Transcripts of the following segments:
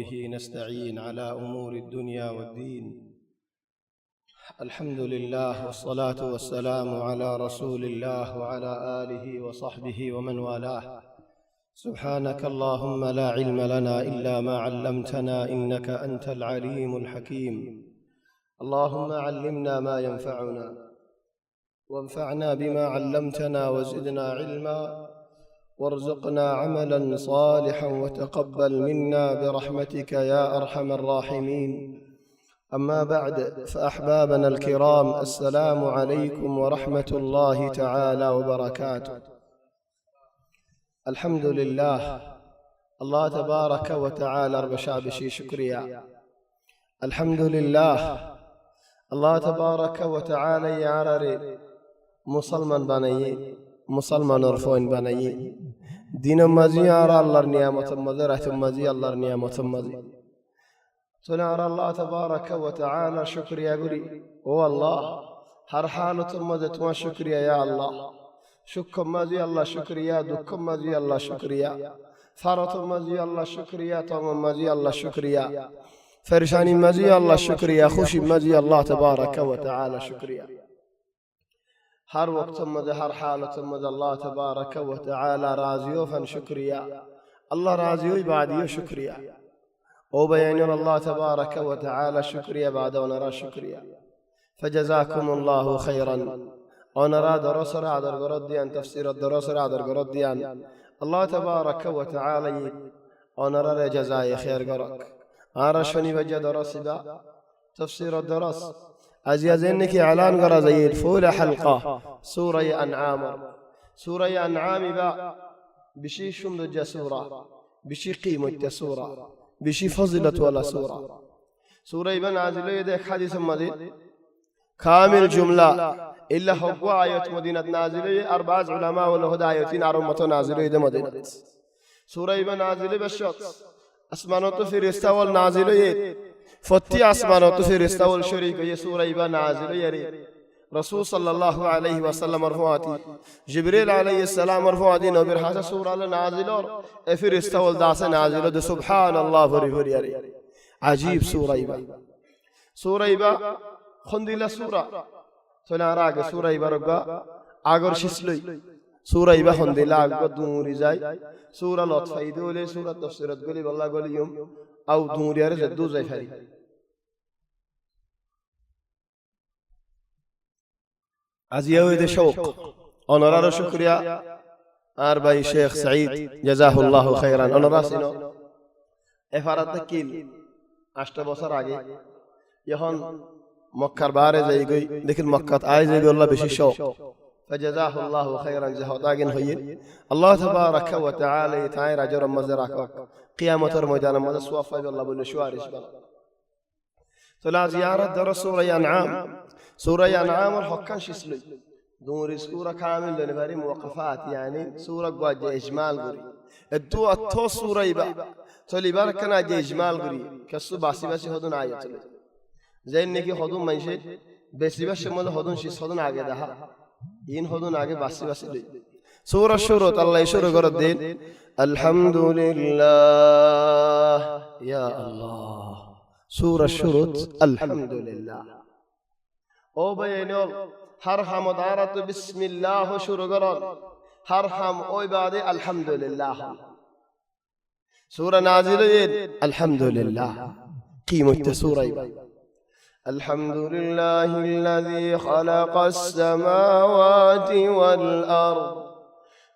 وبه نستعين على أمور الدنيا والدين. الحمد لله والصلاة والسلام على رسول الله وعلى آله وصحبه ومن والاه. سبحانك اللهم لا علم لنا إلا ما علمتنا إنك أنت العليم الحكيم. اللهم علمنا ما ينفعنا وانفعنا بما علمتنا وزدنا علما وارزقنا عملا صالحا وتقبل منا برحمتك يا أرحم الراحمين. أما بعد، فأحبابنا الكرام، السلام عليكم ورحمة الله تعالى وبركاته. الحمد لله، الله تبارك وتعالى ربشابشي شكريا. الحمد لله، الله تبارك وتعالى يعرري مسلمان بني مسلمان رفوين بني دين مزي على الله نعمة مزي رحت مزي الله نعمة مزي سنعر الله تبارك وتعالى شكريا قولي والله هر حالة مزت ما شكريا يا الله شكم مزي الله شكريا دكم مزي الله شكريا فرط مزي الله شكريا طم مزي الله شكريا فرشاني مزي الله شكريا خوشي مزي الله تبارك وتعالى شكريا. هر وقت مزي هر حالة مزي الله تبارك وتعالى رازيو فن شكريا الله رازيو بعديو شكريا وبيان الله تبارك وتعالى شكريا بعد ونرى شكريا. فجزاكم الله خيرا. ونرى درس رادر قرديان تفسير الدرس رادر قرديان الله تبارك وتعالى ونرى جزاي خير قرك عرشني وجه درس با تفسير الدرس عزيزينك اعلان قرا زي الفول حلقه سوره سوره انعام با بشي شمد سوره بشي قيمه سوره بشي فضيلة ولا سورة. سورة ابن عزيزي ديك حديث مدين كامل جملة إلا حقوا آيات مدينة نازلية 4 علماء ولا هدا آياتين عرمة نازلية دي مدينة. سورة ابن عزيزي بالشط أسمانوتو في رستاول نازلية فتي أسمانوتو في رستاول شريك سورة ابن عزيزي رسول صلى الله عليه وسلم مرفوعاتي جبريل عليه السلام مرفوعاتي نبير حاسة سورة نازلة افر استول داس نازلة سبحان الله فري عجيب سورة إبا خندي سورة تناراغ سورة إبا رقا آغر شسلي سورة إبا خندي لاغ دوني زي سورة لطفة إدولي سورة تفسيرت قولي والله قولي يوم أو دوني أرزد دو زي فري. عزيزي دي شوق أنا شكريا أربعي شيخ سعيد جزاه الله خيرا. أنا راسينو إفارة تكيل 8 বছর আগে يهون مكر باري زي قوي لكن مكة آي زي الله بشي شوق فجزاه الله خيرا جهوداقين هي الله تبارك وتعالى يتعي رجل مزرعك قيامة رمضان مدى سوافا بالله بالنشوارش بلا طلع زيارة درس سورة أنعام. سورة أنعام الحكام شسلي دور سورة كامل لنفري موقفات يعني سورة قواجه إجمال قري الدو التو سورة يبا تولي باركنا جي إجمال قري كسو باسي باسي خدون آية زي نكي خدون منشي باسي باسي مدى خدون شيس خدون آگه دها این خدون آگه باسي باسي دي. سورة الشروط الله يشور قرد دين الحمد لله يا الله. سورة الشروط الحمد لله او بينول هر حمدارت بسم الله شروع قرار هر حم او بعدي الحمد لله. سورة نازلة الحمد لله قيمة سورة الحمد لله الذي خلق السماوات والأرض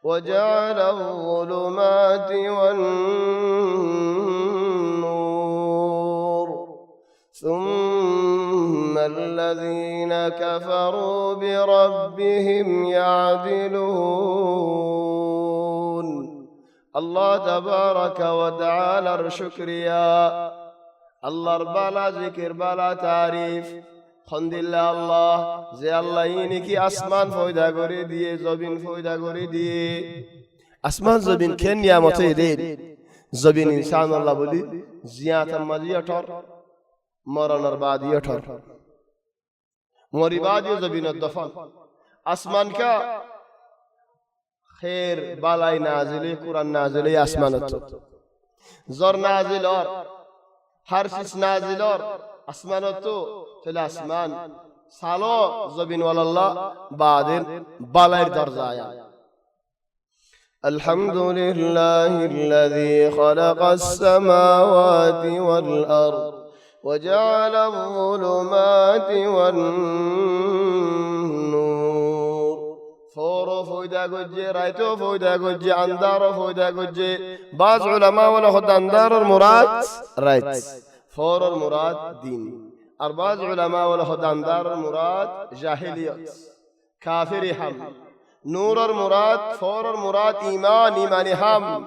وجعل الظلمات والنور ثم الذين كفروا بربهم يعدلون. الله تبارك وتعالى شكريا الله ربنا ذكر بلا تعريف خند الله زي الله ينكي أسمان فويدا غوري دي زبين فويدا غوري دي أسمان زبين كن نعمتي دي زبين إنسان الله بولي زيادة مزيتر مرن بعديتر موری بعدی زبین الدفن آسمان کا خیر بالای نازلی قرآن نازلی آسمان تو زر نازل اور har sis nazilor asmanotu tele asman salo zabin walallah badir balair darjaya الحمد لله الذي خلق السماوات والأرض وجعل الظلمات والنور فورو فويدا گجي رايتو فويدا گجي اندارو فويدا گجي بعض علماء ولا خد اندار المراد رايت فور المراد دين بعض علماء ولا خد اندار المراد جاهليات كافر هم نور المراد فور المراد إيمان هم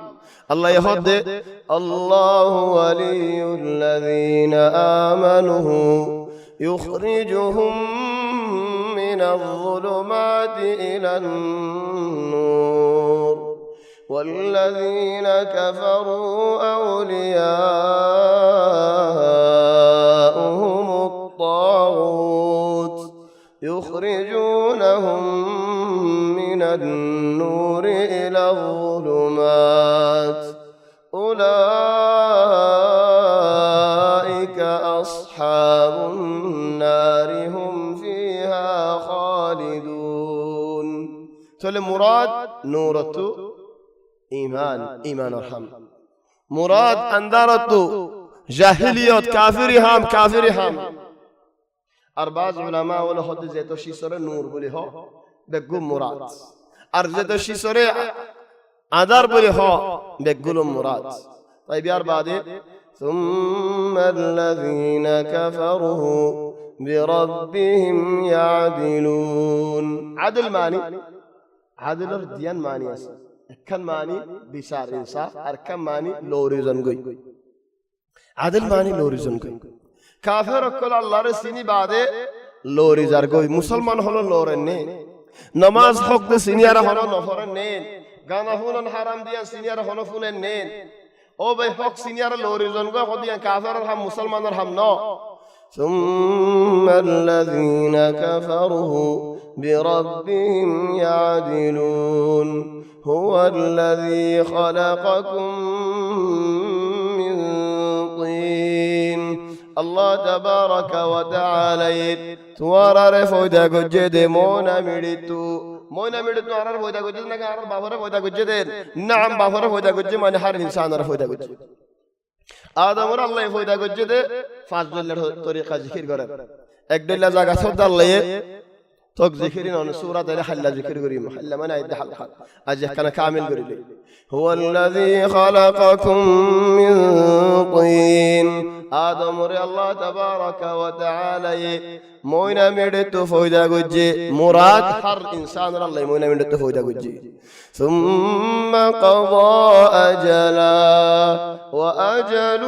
الله يهد الله ولي الذين آمنوا يخرجهم من الظلمات إلى النور والذين كفروا أولياؤهم الطاغوت يخرجونهم من النور إلى الظلمات أولئك أصحاب النار هم فيها خالدون تقول مراد نورته إيمان الحمد مراد أندرته جاهليات كافر هم أرباز علماء ولا خد زيتو شي سورة نور بولي هو بقول مراد أرزيتو شي سورة عذار بولي هو بقول مراد طيب يا أربادي ثم الذين كفروا بربهم يعدلون عدل ماني عدل الديان ماني كان ماني بيسار إنصاف أركان ماني لوريزن قوي عدل ماني لوريزن قوي كافر كل الله رسيني بعد لوري زرقوي مسلمان هلو لورنين نماز حق ده سينيارا هلو نفرنين غانا فولن حرام ديان سينيارا هلو فولنين او بي حق سينيارا لوري زرقوي خديان كافر هم مسلمان هم نو ثم الذين كفروا بربهم يعدلون هو الذي خلقكم من طين الله تبارك وتعالى توارا فويدا گجد مونا ميدتو عرر فويدا گجد نگا عرر بافر فويدا گجد نعم بافر فويدا گجد من هر انسان عرر فويدا گجد آدم الله فويدا گجد فاضل طريقه ذکر کرن ایک دل جگہ سود الله توك ذكرين عن سورة ده حل ذكر قريم حل منا يد حلقة أجه كان كامل قريب هو الذي خلقكم من طين آدم ري الله تبارك وتعالى موينا ميدتو فويدا گجي مراد هر إنسان الله موينا ميدتو فويدا گجي ثم قضى أجلا وأجل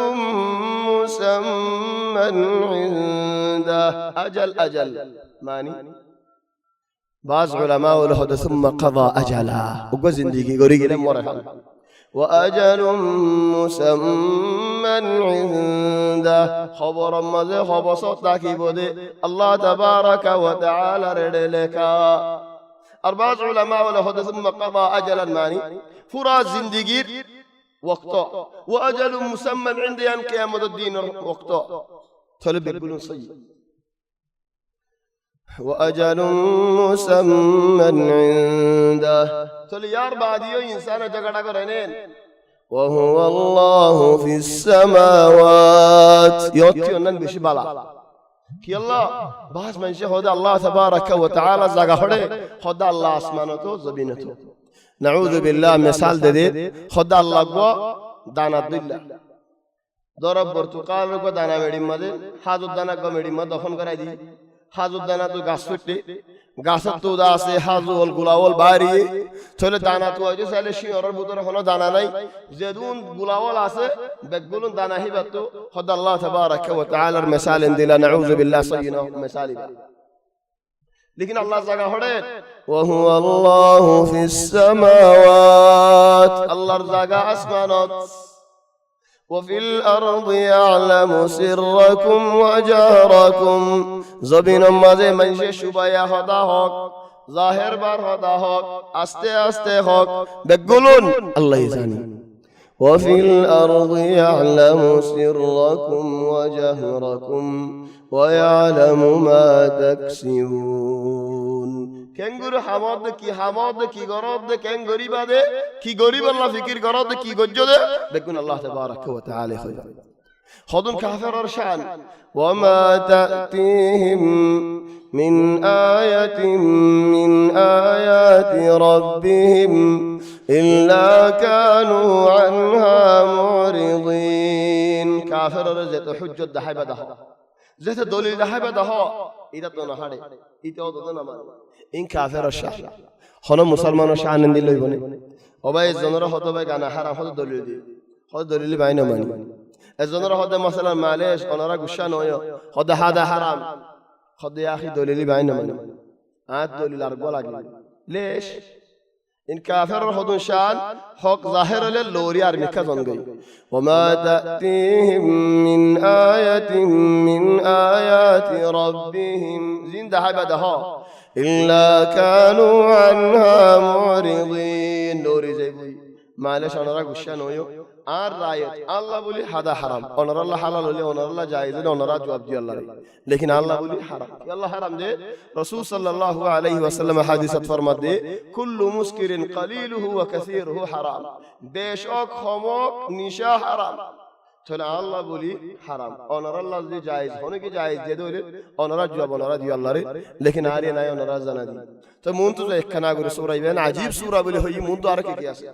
مسمى عنده أجل ماني بعض علماء له ثم قضى أجلا وقو زندگی گوری گلم مرحل وأجل مسمى عنده خبر مزه خبصت لكي بودي الله تبارك وتعالى ردلك أربعة علماء له ثم قضى أجلا ماني فرا زندگی وقتا وأجل مسمى عند يوم قيامة الدين وقتا طلب يقولون صيب وأجل مسمى عنده تولي يار بعديو إنسان جگڑا کرنين وهو الله في السماوات يوتيو نن بشي بالا كي الله باس منشه خدا الله تبارك وتعالى زگا خڑے خدا الله اسمانتو زبینتو نعوذ بالله مثال دے خدا الله کو دانا دلہ ضرب برتقال کو دانا میڈی مدے حاضر دانا کو میڈی مد دفن کرائی دی حاضر دانا تو گاس فٹے گاسط تو دا سے حاضر والغلاول باری چلے دانا تو جو سالے شی اور بوتر ہونا دانا نہیں زیدون غلاول اسے بگلون دانا ہی بتو خدا الله تبارك وتعالى مثال دلا نعوذ بالله صينا مثال لیکن اللہ زگا ہڑے وهو الله في السماوات الله زگا اسمانات وفي الأرض يعلم سركم وجهركم زبين مزه منشه شبايا خدا حق ظاهر بار خدا حق استه استه حق بگلون الله يزاني وفي الأرض يعلم سركم وجهركم ويعلم ما تكسبون كنغورو حماد كي غراد كن غريبا دے کی غریب اللہ فکر غراد کی گجو دے দেখুন আল্লাহ تبارك وتعالى خذون كافر ارشان وما تأتيهم من آية من آيات ربهم إلا كانوا عنها معرضين كافر رزت حجة دحيبة دها زيت دليل دحيبة دها إذا تنهاري إذا تنهار إن كافر الشاه خنا مسلمان الشاه نندل يبني وباي الزنرة هذا باي كان حرام هذا دليل دي هذا دليل باينه ماني الزنرة هذا مثلا معلش أنا راجوشان ويا هذا حرام هذا يا أخي دليل باينه ماني دليل أرجو ليش إن كافر هذون شان حق ظاهر للوري أرميكا زنجي وما تأتيهم من آية من آيات ربهم زين دهاي بدها إلا كانوا عنها معرضين لوري زيبوي معلش أنا راك وشان ويو رايت الله بولي هذا حرام أنا الله حلال ولي أنا الله جائز ولي أنا جواب دي الله لكن الله بولي حرام يلا حرام دي رسول صلى الله عليه وسلم حديثة فرمت دي كل مسكر قليله وكثيره حرام بيشوك خموك نشا حرام تلا الله بولي حرام أنا الله دي جائز هوني كي جائز دي دولي أنا جواب أنا دي الله لكن علي ناي أنا زنا دي تو مونتو زي كنا غوري سورة يبين عجيب سورة بولي هي مونتو أركي كياس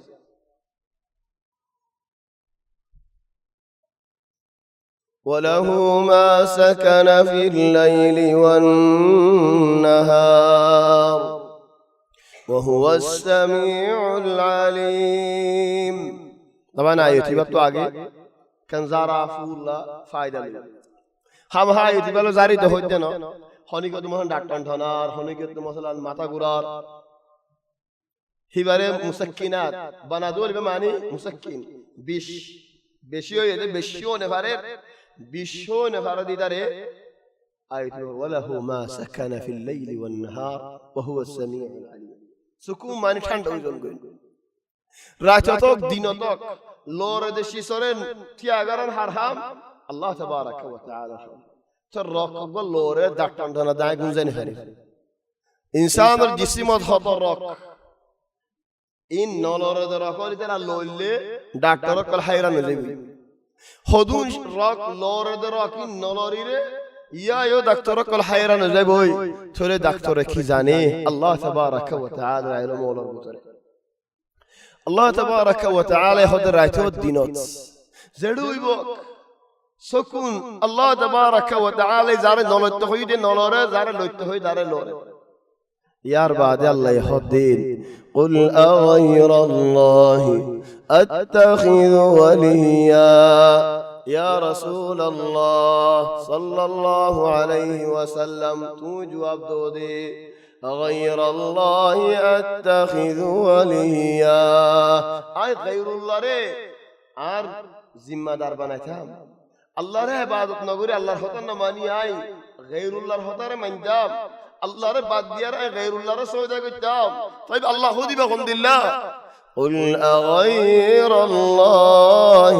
وله ما سكن في الليل والنهار وهو السميع العليم طبعا آياتي باب تو آگے کنزارا فولا فائدہ لے ہم آیتی بلو زاری تو ہوتے نا ہونی کو تمہن ڈاکٹن دھنار ہونی کو تم مثلا ماتا گرار ہی بارے مسکنات بنا دول بمعنی مسکن بیشیو یہ بیشیو نفارے بشو نفر ديداره آيته وله ما سكن في الليل والنهار وهو السميع العليم سكون معنی ঠান্ডা ওজন কই রাতক দিনতক লরে দেশি সরেন তিয়াগারন হারহাম আল্লাহ তাবারাক ওয়া তাআলা তরক লরে ডাক্তান ধনা দায় গুনজানি হারি ইনসানের জিসিমত হত রক ইন নলরে দরকলি তারা লইলে ডাক্তার কল হায়রান হয়ে যাবে হদুন রক লরে রকি নলরিরে ইয়া ইয়ো ডাক্তার কল হায়রান হয়ে যাবে ওই থরে ডাক্তার কি জানে আল্লাহ তাবারাক ওয়া তাআলা ইলম ওলার ভিতরে আল্লাহ তাবারাক ওয়া তাআলা হদর রাইতো দিনত জেডুইব সুকুন আল্লাহ তাবারাক ওয়া তাআলা যারে নলতে হইদে নলরে যারে লইতে হই যারে লরে ইয়ার বাদে আল্লাহ হদিন قل أغير الله أتخذ وليا يا رسول الله صلى الله عليه وسلم تو جواب دو دے غير الله أتخذ وليا آي غير الله رے আর জিম্মাদার বানাইতাম আল্লাহর ইবাদত না করে আল্লাহর হতা না মানি আই গায়রুল্লাহর হতারে মানতাম আল্লাহর বাদ দিয়ার গায়রুল্লাহর সওদা করতাম তাই আল্লাহ দিবা কোনদিল্লাহ قل أغير الله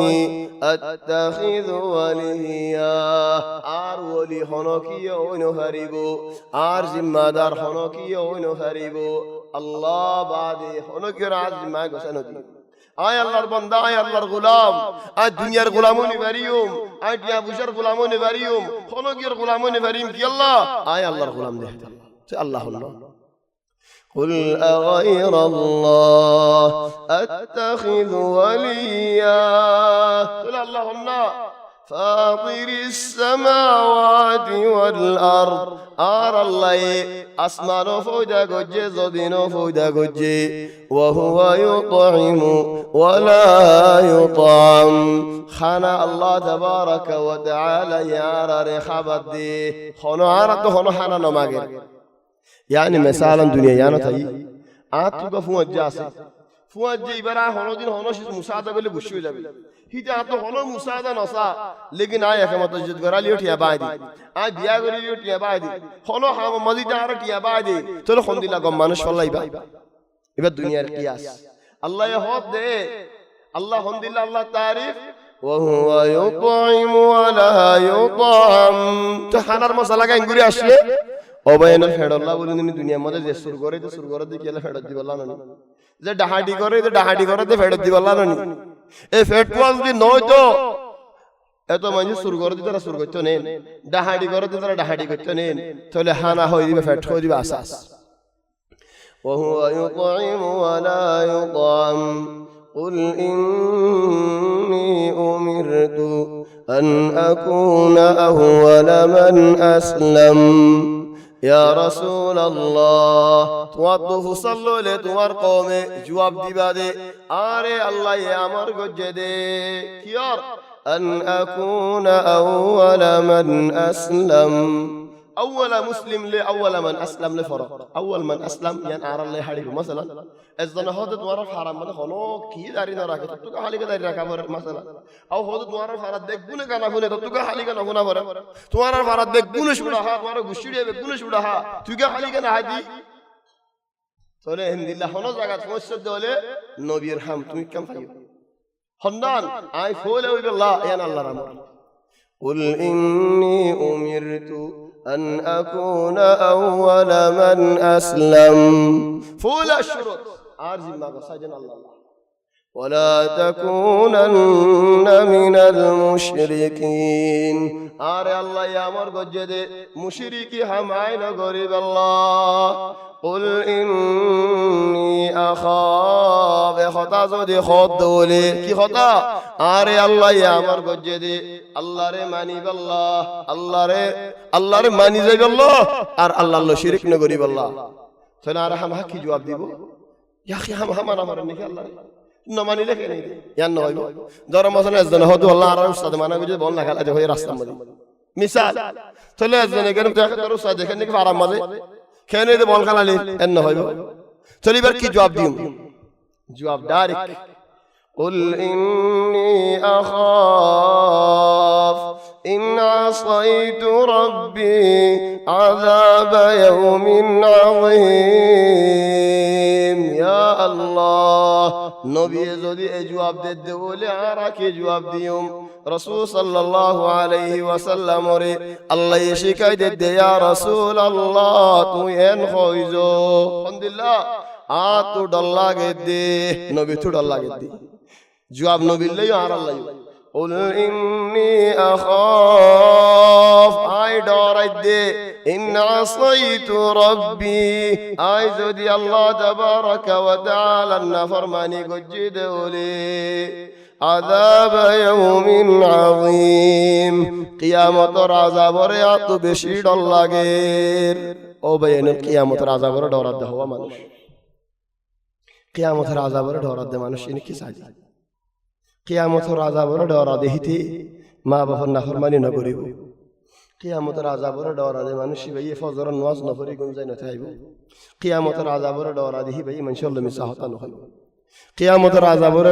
أتخذ وليا আর ওলি হনো কি ওইনো হারিব আর জিম্মাদার হনো কি ওইনো হারিব আল্লাহ বাদে হনো কি রাজ জিম্মা গোসানো দি আয় আল্লাহর বান্দা আয় আল্লাহর গোলাম আয় দুনিয়ার গোলামও নিবারিয়ম আয় টিয়া বুশার গোলামও নিবারিয়ম হনো কি গোলামও নিবারিম কি আল্লাহ আয় আল্লাহর গোলাম দেহ আল্লাহ আল্লাহ قل أغير الله أتخذ وليا قل اللهم فاطر السماوات والأرض آر الله أسمان فودا قجي زبين فودا قجي وهو يطعم ولا يطعم خانا الله تبارك وتعالى يا رخبت دي خانو عرض خانو حانا نماغر يعني مثلا دنيا يانو تاي آتوكا فوجا আছে ফুয়াজে ইবারা হনো দিন হনো সে মুসাদা বলে বসে যাবে হিটা তো হনো মুসাদা নসা লেকিন আয় একমত ইজ্জত গরালিও টিয়া বাদি আয় বিয়া গরিলিও টিয়া বাদি হনো হাম মজিদা আর টিয়া বাদি চলো খন্দিলা গম মানুষ ফলাইবা এবার দুনিয়ার কিয়াস আল্লাহ হদ দে আল্লাহ হমদুলিল্লাহ আল্লাহ তারিফ وهو يطعم ولا يطعم তো খানার মশলা গায় ঘুরে আসলে অবয়ন ফেডল্লাহ বলেন দুনিয়ার মধ্যে যে সুর করে তো সুর করে দিয়ে ফেডত দিব আল্লাহ না যে ডাহাডি করে তো ডাহাডি করে তো ফেডত দিব আল্লাহ না এই ফেটওয়াল দি নয় তো এত মানুষ সুর করে দিতে সুর করতে নেন ডাহাডি করে দিতে ডাহাডি করতে নেন তাহলে হানা হয়ে দিবে ফেট হয়ে দিবে আসাস وهو يطعم ولا يطعم قل إني أمرت أن أكون أول من أسلم يا رسول الله توضف صلوا لتوار قوم جواب دي بعدي آري الله يا أمر قجدي كيار أن أكون أول من أسلم أول مسلم لأول من أسلم لفرق أول من أسلم يعني أرى الله حريق مثلا إذا هذا دوار حرام من خلوق كي دارين راكت تبتك حالي كدار راكبر مثلا أو هذا دوار فرد بيكونه كنا فونه تبتك حالي كنا فونه فرد دوار فرد بيكونه شو رها دوار غشيرة بيكونه شو رها تبتك حالي كنا هادي تقوله هند الله هنا زاكت فوش الدولة نبير هم تمي كم فيو خندان أي فوله بالله يعني الله رحمه قل إني أمرت أن أكون أول من أسلم فول الشروط أرزم ما قصدنا الله ولا تكونن من المشركين أرى الله يا مرجد مشركي همين غريب الله قل إني أخاف خطأ زودي خدولي كي خطأ أرى الله يا مرجد الله রে মানিব আল্লাহ আল্লাহ রে মানি যাইব আল্লাহ আর আল্লাহ শিরক না করিব আল্লাহ তাহলে আর হাম কি জবাব দিব ইয়া কি হাম না মারেন নাকি আল্লাহ না মানিলে কেন ইয়ান না হইব ধর মাসনে আজনা হদু আল্লাহ আর উস্তাদ মানা বুঝে বল না খালা যে হই রাস্তা মধ্যে মিসাল তাহলে আজনা কেন তাকে তোর উস্তাদ দেখেন নাকি আরাম মাঝে কেন এই বল খালালি এন না হইব চল এবার কি জবাব দিম জবাব ডাইরেক্ট قل إني أخاف إن عصيت ربي عذاب يوم عظيم يا الله نبي زودي جواب دد ولي عراكي جواب ديوم رسول صلى الله عليه وسلم الله يشكي دد يا رسول الله تو ين خويزو الحمد لله تو دللا گدي نبي تو دللا گدي جواب نبي الله يا الله قل إني أخاف أي دارد إن عصيت ربي أي زودي الله تبارك وتعالى النفرماني قجد ولي عذاب يوم عظيم قيامة عذاب رياض بشير الله غير أو بين القيامة عذاب دورات هو منش قيامة عذاب دورات منش إنك ساجي কিয়ামতের আযাবের ডরা দেখিতে মা বাবার নাফরমানি না করিব কিয়ামতের আযাবের ডরা দে মানুষ ভাই ফজর নামাজ না পড়ি গুনজাই না থাইব কিয়ামতের আযাবের ডরা দেহি ভাই মানুষ আল্লাহ মিছা হতা না হইব কিয়ামতের আযাবের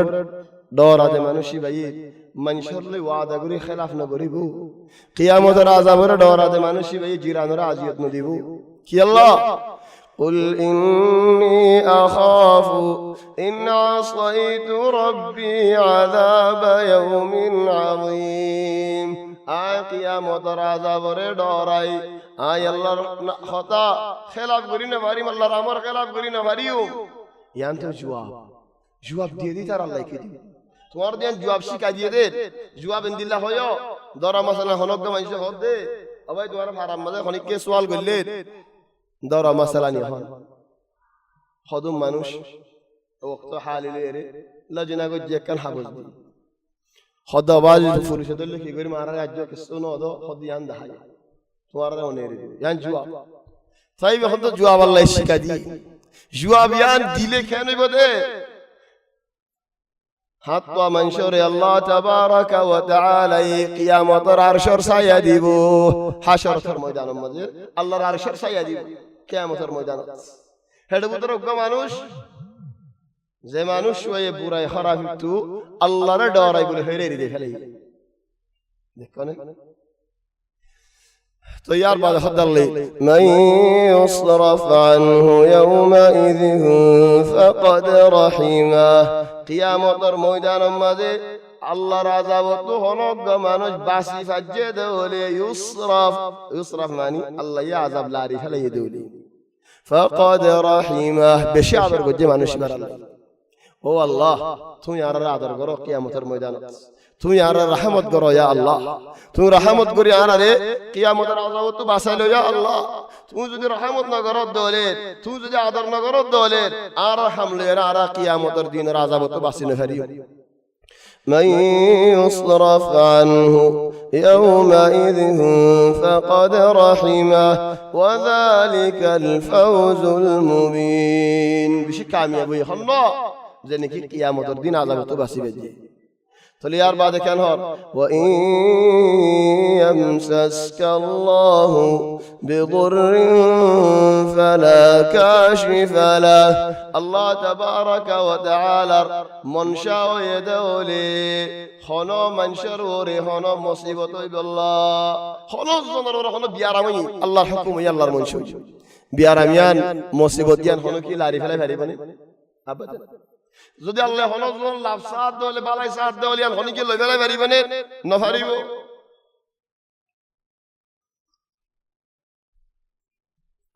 ডরা দে মানুষ ভাই মানুষের লে ওয়াদা করি খেলাফ না করিব কিয়ামতের আযাবের ডরা দে মানুষ ভাই জিরানোর আজিয়ত না দিব কি আল্লাহ قل إني أخاف إن عصيت ربي عذاب يوم عظيم آي قيامة عذاب ردوراي آي الله خطا خلاف قرينا فاريم الله رامر خلاف قرينا فاريوم يانتو جواب দিয়ে দি তার আল্লাহ কে দিবে তোমার দেন জবাব শিখা দিয়ে দে জবাব দিল্লাহ হয় দরা মাসালা হনক মানুষ হদে আবাই তোমার হারাম মাঝে খনিকে সওয়াল করলে দরা মাসালা নি হন খদম মানুষ ওক্ত হালিলে রে লজনা গো যে কান হাবজ দি খদা বাজ ফুরিশে দলে কি করি মারা রাজ্য কিছু ন দ খদিয়ান দাহাই তোমার ওনে রে ইয়ান জবাব সাইবে হদ জবাব আল্লাহ শিখা দি জবাব ইয়ান দিলে কেন বদে হাত্তা মানশুরে আল্লাহ তাবারাকা ওয়া তাআলা কিয়ামতের আরশের ছায়া দিব হাশরের ময়দানের মধ্যে আল্লাহর আরশের ছায়া দিব কিয়ামতের ময়দানে হেড বুতর ওগা মানুষ যে মানুষ ওই বুরাই খারাপ তো আল্লাহর ডরাই বলে হেরে রে ফেলে দেখো না তো ইয়ার বাদ হদাল্লি মান ইউসরাফ আনহু ইয়াওমাইযিন ফাকাদ রাহিমা কিয়ামতের ময়দানের মাঝে আল্লাহর আযাবত হনজ্ঞ মানুষ বাসি ফাজ্জে দেওলে ইউসরাফ মানে আল্লাহ ইয়া আযাব লারি ফেলাই দেওলে ফাকাদ রাহিমাহ বেশি আদর করছে মানুষ মারাল্লাহ ও আল্লাহ তুমি আর আদর করো কিয়ামতের ময়দানে তুমি আর রহমত করো ইয়া আল্লাহ তুমি রহমত করি আনারে কিয়ামতের আযাবত তো বাঁচাইলো ইয়া আল্লাহ তুমি যদি রহমত না করো দলে তুমি যদি আদর না করো দলে আর হামলে আর কিয়ামতের দিনের আযাবত তো বাঁচিয়ে ফেরিও من يصرف عنه يومئذ فقد رحمه وذلك الفوز المبين بشي كاميابي خلنا زي কি কিয়ামতের দিন আযাব তো বাঁচিয়ে যায় তাহলে আর বাদে কেন হল وإن يمسسك الله بضر فلا كاشف له الله تبارك وتعالى منشا يدولي خنو منشر وري خنو مصيبت بالله خنو زنر وري خنو بيارامي الله حكم يالله منشو بياراميان مصيبت يان خنو কি লারি ফেলাই পারিবনি আবাদ যদি আল্লাহ হনজন লাভ সাথ দলে বালাই সাথ দলে আর হনি কি লই বেলা পারিবনে না পারিব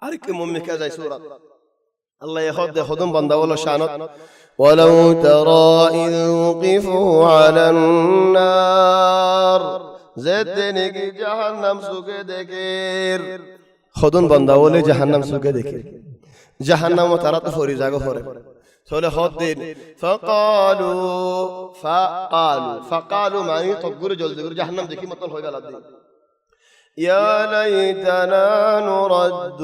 আর কি মুমিকা যায় সূরা আল্লাহ ইহদ খুদম বান্দা বলো শানত ওয়ালাউ তারা ইয ওয়কিফু আলান নার যেদিনে কি জাহান্নাম সুকে দেখের খুদম বান্দা বলে জাহান্নাম সুকে দেখে জাহান্নাম তারা তো ফরি জাগো ফরে سولة خدين فقالوا معني تقول جلد جهنم دكي مطل هوي بلد يا ليتنا نرد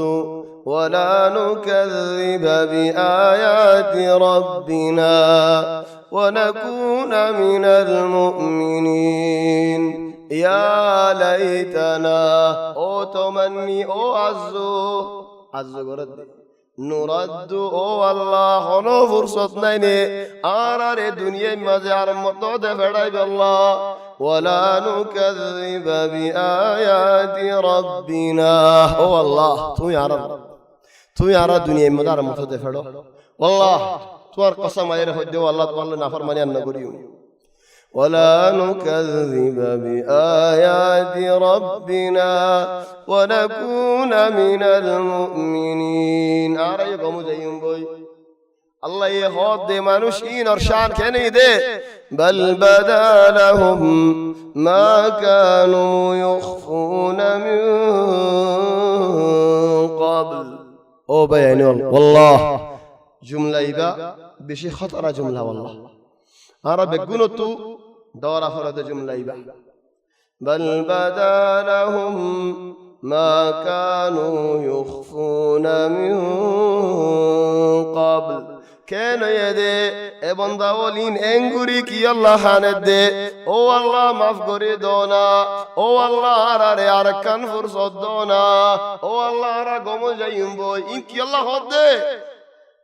ولا نكذب بآيات ربنا ونكون من المؤمنين يا ليتنا او تمني او عزو قرد نرد او الله خنو فرصت نيني آرار دنيا مزار مطود فڑائی بالله ولا نكذب بآيات ربنا او الله تو يارا دنيا مزار مطود فڑو والله توار قسم آئے رہو جو اللہ تو اللہ نافرمانی انہ کریو ولا نكذب بآيات ربنا ونكون من المؤمنين آرأيكم زيهم بوي الله يخوض دي منوشين ارشان كني دي بل بدا لهم ما كانوا يخفون من قبل او بياني والله جملة إبا بشي خطر جملة والله أرى بقولتو دورة فرد جملة إبا بل بدا لهم ما كانوا يخفون من قبل كان يدي ابن داولين انغوري كي الله خاند او الله مفغوري دونا او الله راري اركان فرصد دونا او الله را گمو جايم بوي ان كي الله خد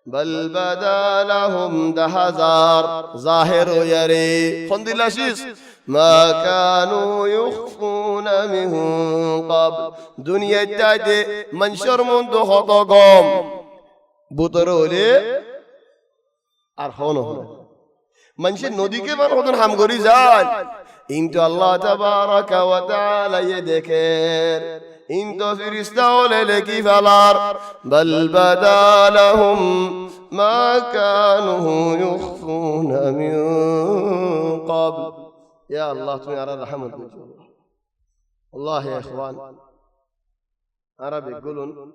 بل بدا لهم دهزار ظاهر يري خندلاشيس ما كانوا يخفون من قبل دنيا تايدي منشر من دو خطاقهم بطرولي أرخونه منشر نودي كي من خطن حمقري زال انتو الله تبارك وتعالى يدكر انتو فرستاول لكي فالار بل بدا لهم ما كانوا يخفون من قبل يا الله تمي على رحمة الله يا إخوان عربي يقولون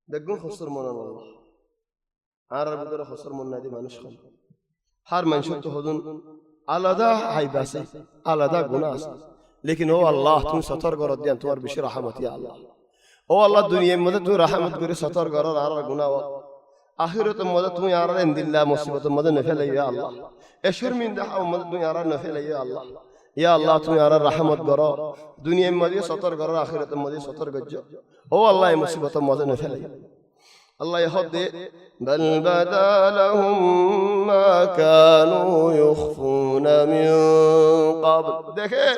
دقون خسر من الله عربي يقولون خسر من نادي ما نشخل هر من شفت هدون على دا حيباسي على دا قناس لكن هو الله تم ستر قرد ديان تمر بشي رحمة يا الله هو الله الدنيا مدد تم رحمة قري ستر قرد على قناوة آخرة مدد تم يا رب عند الله مصيبة مدد نفل يا الله اشهر من ده مدد يا رب نفل يا الله تم يا رب رحمة قرد دنيا مدد ستر قرد آخرة مدد ستر قرد هو الله مصيبة مدد نفل الله يخد بل بدا لهم ما كانوا يخفون من قبل دخل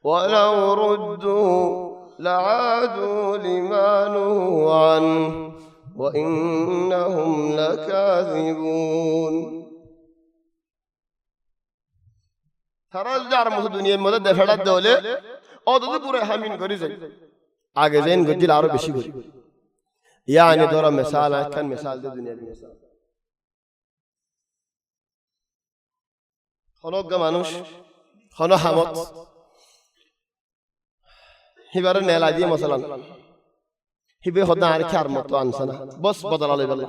ولو ردوا لعادوا لما نهوا عنه وإنهم لكاذبون তারা যার মতো দুনিয়ার মধ্যে দেখাড়া দলে অত পুরো হামিন করে যায় আগে যেন গজিল আরো বেশি করি ইয়ানি ধরা মিসাল একখান মিসাল দে দুনিয়ার মিসাল হলজ্ঞ মানুষ হন হামত হিবারে নেলা দিয়ে মশালান হিবে হদা আর খার মতো আনসানা বস বদলালে বলা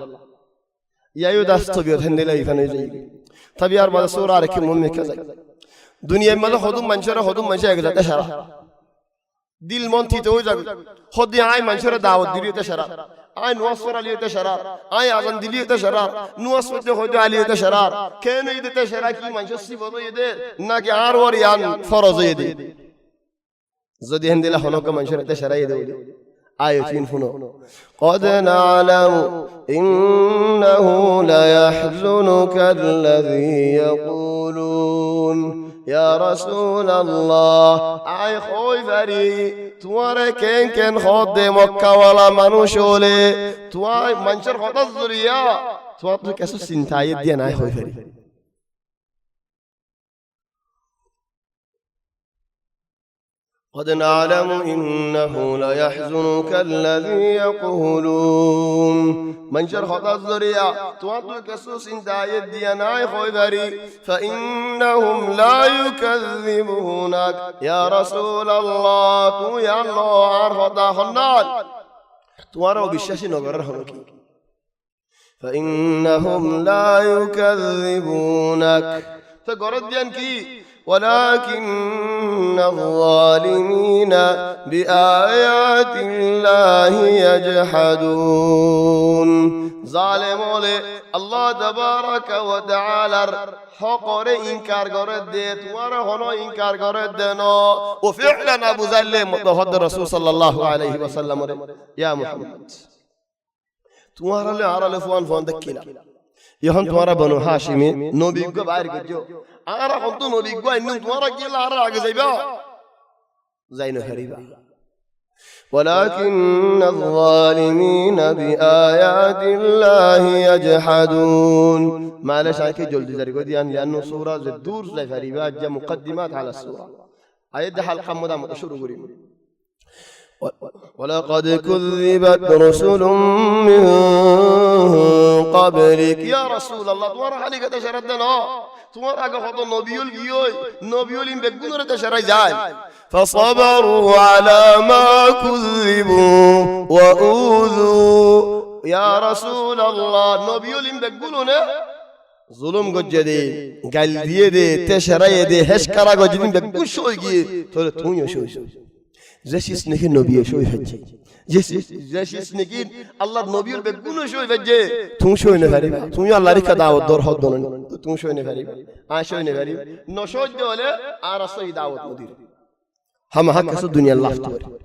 ইয়ায়ু দাস তবিয়ত হেন্দিলে এখানে যাই তবি আর মাদা সুরা আর কি মুন মেখে যায় দুনিয়ার মধ্যে হদুম মানুষের এক জায়গায় সারা দিল মন থিতে হয়ে যাবে হদি আয় মানুষের দাওয়াত দিলিতে সারা আয় নুয়াসর আলিয়তে সারা আয় আজান দিলিতে সারা নুয়াসতে হইতে আলিয়তে সারা কেন ইদেতে সারা কি মানুষের সিবত ইদে নাকি আর ওর ইয়ান ফরজ ইদে যদি হেন্দিলা হলক মানুষের তে সারা ইদে آية فنو قد نعلم إنه ليحزنك الذي يقولون يا رسول الله آي خوي فري توارا كن خود مكة ولا منوشولي توارا منشر خود الزريا توارا كسو سنتايد ديان آي خوي فري قد نعلم إنه ليحزنك الذي يقولون من شرح الذريعة توضع كسوس دايد دياناي خويبري فإنهم لا يكذبونك يا رسول الله تو يا الله عرفتا خنال توارو بالشاشي نغرر هنوكي فإنهم لا يكذبونك تقرد ديانكي ولكن الظالمين بآيات الله يجحدون ظالم الله تبارك وتعالى حقر إنكار قرد ورهنا إنكار قرد وفعلا أبو ذلم متحد الرسول صلى الله عليه وسلم يا محمد تمہارا لے آرہ لفوان فوان دکیلا یہاں تمہارا بنو حاشمی نوبی کو باہر گجو آرہ ہم تو نوبی کو انہوں تمہارا کیلا آرہ آگے زیبا زینو حریبا ولكن الظالمين بآيات الله يجحدون ما ليش آكي جلد ذلك ديان لأنه سورة الدور زي حريبا جاء مقدمات على السورة آيات حلقة مدى متشور قريب ولقد كذبت رسل من قبلك يا رسول الله تمہارا حالی کا تشرد دینا تمہارا کا خطو نوبیول ان بگنور تشرد جائے فصبروا على ما كذبوا وأوذوا يا رسول الله نوبيول ان بگنور ظلم گجدے گل دیے دے تشرد دے ہشکرا گجدین بگن شوئی گئے تو تونیو شوئی زشيس نكين نبيه شوي فجي زشيس نكين الله نبيه بيقولوا شوي فجي تون شوي نفري تون يا الله ريكا دعوت دور حد دون تون شوي نفري شوي نفري نشوج دوله عرصي دعوت مدير هم هكذا الدنيا الله تور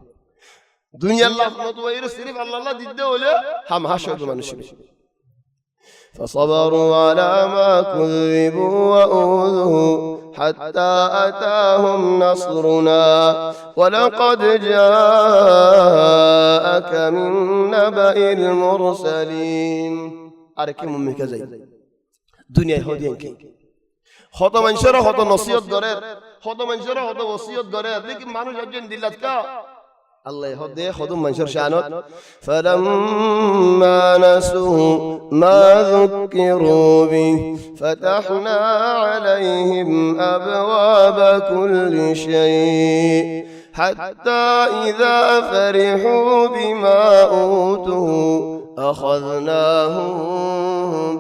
دنيا الله متوير صرف الله دي دوله هم هشوج منشبه فصبروا على ما كذبوا وأوذوا حتى أتاهم نصرنا ولقد جاءك من نبأ المرسلين أركي ممي كزي دنيا يهودين كي خطا منشرة خطا نصيحة غرير خطا منشرة خطا وصية غرير لكن مانو جاجين دلتك الله يهدي خذوا منشر شانوت فلما نسوا ما ذكروا به فتحنا عليهم أبواب كل شيء حتى إذا فرحوا بما أوتوا أخذناهم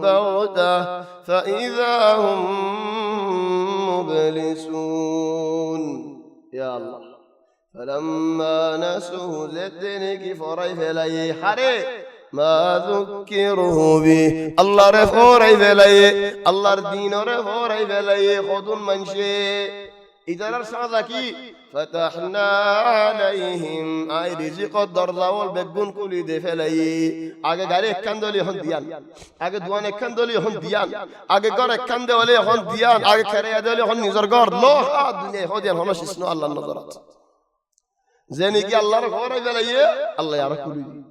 بغتة فإذا هم مبلسون يا الله فلما نسوا زدنك فريف لي حري ما ذكروا به الله رفوري فلي الله الدين رفوري فلي خذوا منشي إذا رسالكي فتحنا عليهم أي رزق الدرزا والبقون كل دفلي آگے گارے کندولی ہن دیان آگے دوانے کندولی ہن دیان آگے گارے کندولی ہن دیان آگے کھرے دولی ہن نظرگار لوحا دنیا ہو دیان ہنش اسنو اللہ نظرات زيني كي الله رفوري بلايه الله يعرف كل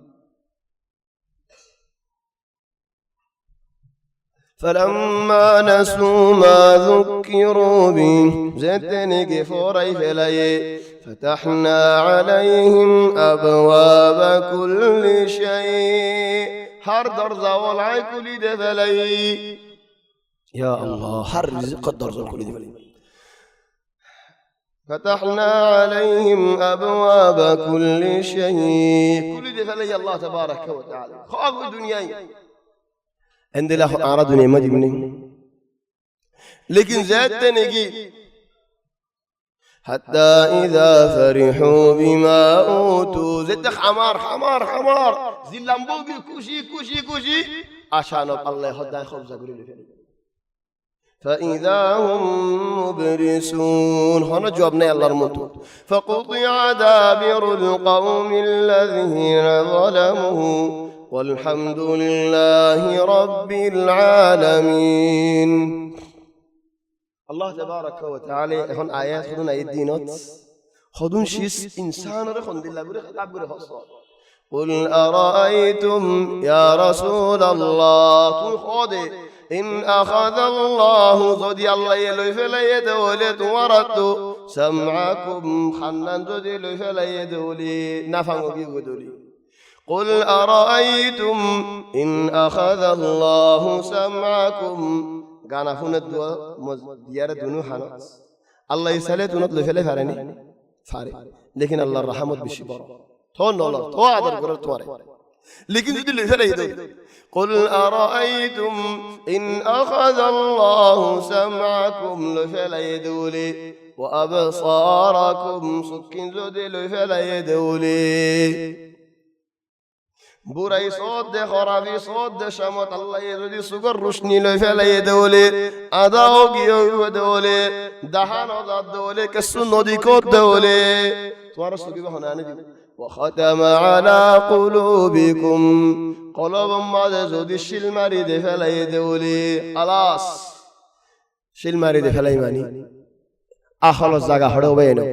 فلما نسوا ما ذكروا به زدني كفوري فلاي فتحنا عليهم أبواب كل شيء هر درزا والعي كل دفلاي يا الله هر رزق الدرزا كل دفلاي فتحنا عليهم أبواب كل شيء كل دفلاي الله تبارك وتعالى خافوا الدنيا عند له أعراض دنيا ما جبني لكن زاد نجي حتى إذا فرحوا بما أوتوا زد حمار حمار حمار زلمبوغي كوشي كوشي كوشي عشان الله يهدى خبز قولي فإذا هم مبلسون هنا جوابنا الله رمضان فقطع دابر القوم الذين ظلموا والحمد لله رب العالمين الله تبارك وتعالى এখন আয়াত শুনুন এই দিনত خذون شيس انسان رخون দিল্লা করে خطاب করে হস قل أرأيتم يا رسول الله تو خذ إن أخذ الله ذدي الله يلوي فلا يدولي تورط سمعكم خنن ذدي يلوي فلا يدولي نفهم بيقولي قل أرأيتم إن أخذ الله سمعكم গানা ফোনে দোয়া দিয়ারে দুনু হানাস আল্লাহ ইসালে তুনত লফেলে ফারেনি ফারে লেকিন আল্লাহর রহমত বেশি বড় তো নল তো আদর করে তোমারে লেকিন যদি লফেলে ইদো قل أرأيتم إن أخذ الله سمعكم لفلا يدولي وأبصاركم سكن زدي لفلا يدولي বুড়াই সদ দে খরাবি সদ দে শামত আল্লাহ যদি সুগর রোশনি লই ফেলাই দেওলে আদাও গিয়ে দেওলে দাহান আদাদ দেওলে কসু নদী কোত দেওলে তোমার সুগি বহনানি দি وختم على قلوبكم قلوب ما যদি শিল মারি দে ফেলাই দেওলে আলাস শিল মারি দে ফেলাই মানি আখল জায়গা হড়ে বেনো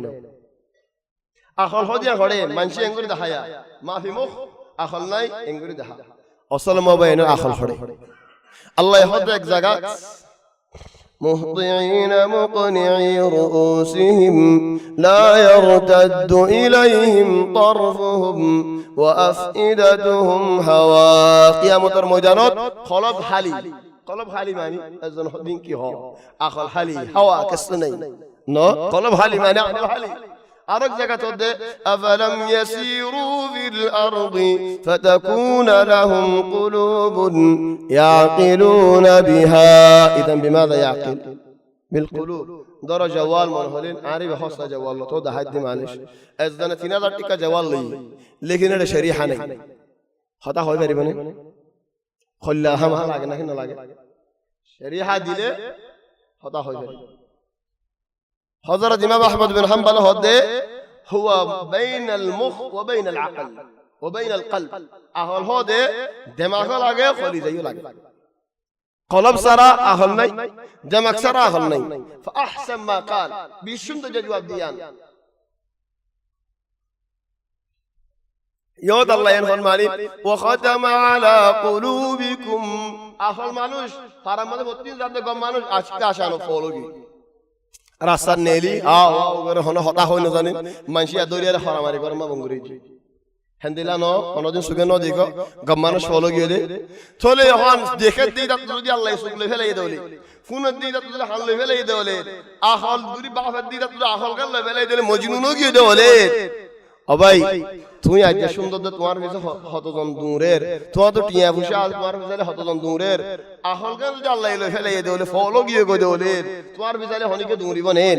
আখল হদিয়া হড়ে মানসি এঙ্গুরি দেখায়া মাফি মুখ আখল নাই এঙ্গুরি দেখা অসল মোবাইন আখল হড়ে আল্লাহ হদ এক জায়গা مهطعين مقنعي رؤوسهم لا يرتد إليهم طرفهم وأفئدتهم هواء قيامة المجانات قلب حالي ماني أزن حدين كي هو أخل حالي هواء كسنين نو قلب حالي ماني أخل حالي أرك زكاة أفلم يسيروا في الأرض فتكون لهم قلوب يعقلون بها إذن بماذا يعقل؟ بالقلوب دار جوال منهلين عارف خاصة جوال الله توضح حد معلش أزدنا تنظر تلك جوال لي لكن هذا شريحة ني خطأ هو يبري بني خلاها ما لاقنا هنا لاقي شريحة دي خطأ هو يبري حضرت إمام أحمد بن حنبل هو بين المخ وبين العقل وبين القلب أهل هذا دماغ لاقي خلي زيه لاقي قلب سرا أهل ني دماغ سرا أهل ني فأحسن ما قال بيشند جواب ديان يود الله ينفع مالي وختم على قلوبكم أهل مانوش فرمان بطين ذات قم مانوش أشكا عشانه فولوجي রাস্তার নেলি আও হন হতা হই না জানি মানসিয়া দরিয়ারে খরামারি করে মা বঙ্গুরি হেন্দিলা ন কোনদিন সুগে ন দিগো গম্মানো সলো গিয়ে দে চলে হন দেখে দি দাত যদি আল্লাহ সুগলে ফেলাই দেওলি ফুন দি দাত যদি হাল ফেলাই দেওলে আহল দুরি বাফা দি দাত আহল গাল ফেলাই দেলে মজনুনও গিয়ে দেওলে ও ভাই তুমি আজ সুন্দর তোমার কাছে হতজন দূরের তোমার তো টিয়া ফুসা তোমার কাছে হতজন দূরের আহল গাল যদি আল্লাহ ফেলাই দেওলে ফলো গিয়ে গো দেওলে তোমার বিজালে হনিকে দূরি বনেন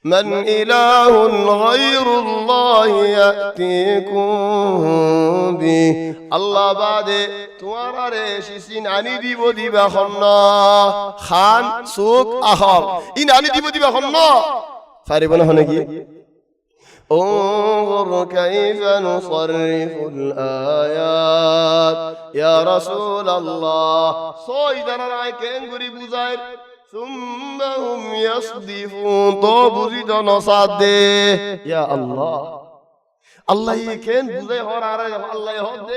من إله غير الله يأتيكم به الله بعد توارى شيسين عني ديبو ديبا خلنا خان سوق أخال إن عني ديبو ديبا خلنا فاربنا هناكي انظر كيف نصرف الآيات يا رسول الله صيدنا رايك انغري بوزاير ثم هم يصدفون طوب زيد نصاد يا الله الله يكن بوزاي هور الله يهد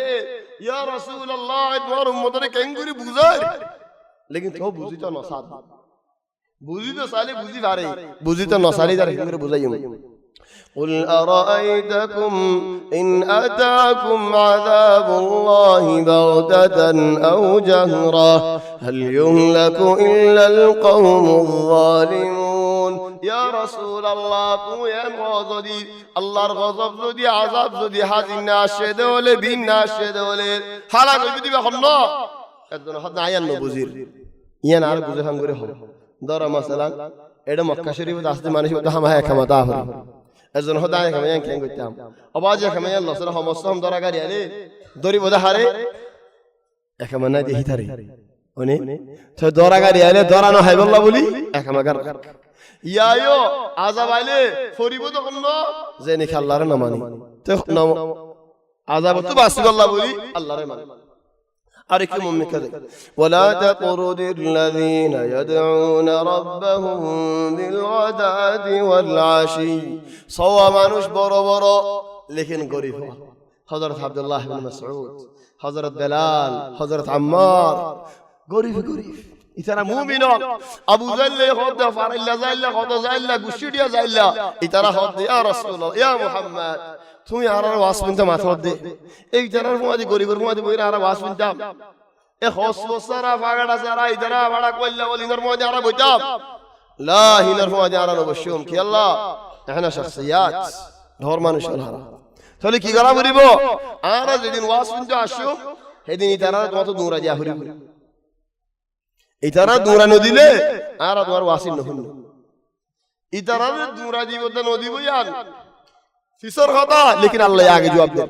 يا رسول الله ادوار مدرك انغري بوزاير লেকিন তো বুঝি তো নসাদ বুঝি তো সালে বুঝি পারে বুঝি তো নসালি যারা হিংরে বুঝাইম قل أرأيتكم إن أتاكم عذاب الله بغتة أو جهرة هل يهلك إلا القوم الظالمون يا رسول الله يا غضبي الله الغضب زدي عذاب زدي حزن ناشد ولا بين ناشد ولا حالا بدي بخنا একজন হাত আয়ান নবুজির ইয়ান আর বুঝে হাম করে হবে দরা মাসালান এটা মক্কা শরীফে আসতে মানুষ তো হামা একামতা হরে একজন হাত আয়ান কামায়ান কেন করতাম আবাজে কামায়ান লসরা সমস্যা দরা গাড়ি আলে দরি বোধা হারে একামানা দেহি তারে ওনে তো দরা গাড়ি আলে দরা ন হাইবল্লাহ বলি একামাগার ইয়ায়ো আযাব আইলে ফরিব তো কোন জেনি আল্লাহর নাম মানি তো আযাব তো বাসিবাল্লাহ বলি আল্লাহর মানে أركم من كذا ولا تطرد الذين يدعون ربهم بالغداة والعشي صوى مانوش برو برو لكن قريب حضرت عبد الله بن مسعود حضرت بلال حضرت عمار قريب ইতারা মুমিনক আবু জাহল হদ ফারিল্লা জাইল্লা হদ জাইল্লা গুশিডিয়া জাইল্লা ইতারা হদ ইয়া রাসূলুল্লাহ ইয়া মুহাম্মদ তুমি আর ওয়াজ শুনতে মাথা দে এই জানার মুআদি গরিবের মুআদি বইরা আর ওয়াজ শুনতাম এ হসবসারা ফাগাড়া সারা ইতারা বড়া কইল্লা ওলিনর মুআদি আর বইতাম লা হিনার মুআদি আর অবশ্যম কি আল্লাহ এখানে শখসিয়াত ধর মানুষ আল্লাহ তাহলে কি করা বলিব আর যেদিন ওয়াজ শুনতে আসো সেদিন ইতারা তোমার তো দূরা যা হরিব ইতারা দূরা নদিলে আর তোমার ওয়াসিন নহন ইতারা দূরা দিবতে নদিব ইয়ান ফিসর কথা লেকিন আল্লাহ আগে জবাব দেন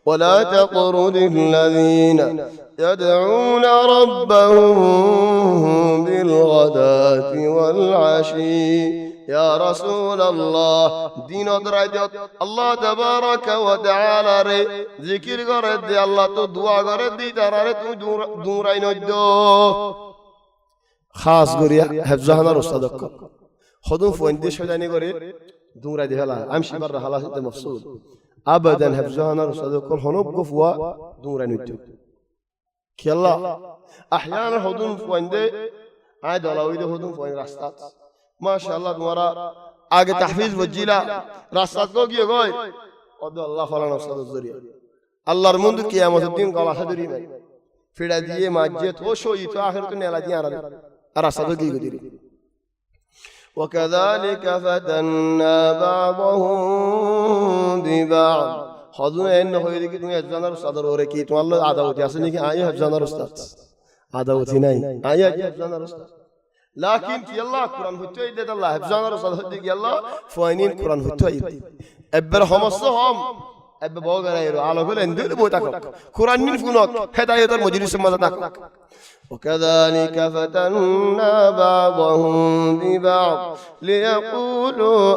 ولا تطرد الذين يدعون ربهم بالغداة والعشي يا رسول الله دين درجات الله تبارك وتعالى ري ذكر کرد دے اللہ تو دعا کرد دی ترارے تو دورائی نجدو خاص گریا حفظهنا رستادق خودم فوندی شدنی گری دورا دی هلا امشي برا خلاص انت مبسوط ابدا حفظهنا رستادق هنوب قفوا دورا نجدو كي الله احيانا خودم فوندی عاد ولاوی خودم فوند راستات ما شاء الله تمہارا آگے تحفیظ وجیلا راستات کو کیے گئے اور اللہ فلانا استاد ذریعہ اللہ رمند قیامت الدین قال حضری میں فڑا دیے ماجت ہو شو یہ تو آخر تو نیلا دیاں راستات کی گدری وكذلك فتنا بعضهم ببعض خذوا انه ہوئی کہ تم حفظنا استاد اور کی تو اللہ عداوت اسے نہیں کہ آئے حفظنا استاد عداوت نہیں آئے حفظنا استاد لكن في الله قرآن هتوي يد الله حفظنا رسول هدي كي الله فاينين قرآن هتوي يد أبر همسهم أبر بوغرا يرو على كل اندل بوتاك قرآن من فنوك هداية المجلس مزاتك وكذلك فتنا بعضهم ببعض ليقولوا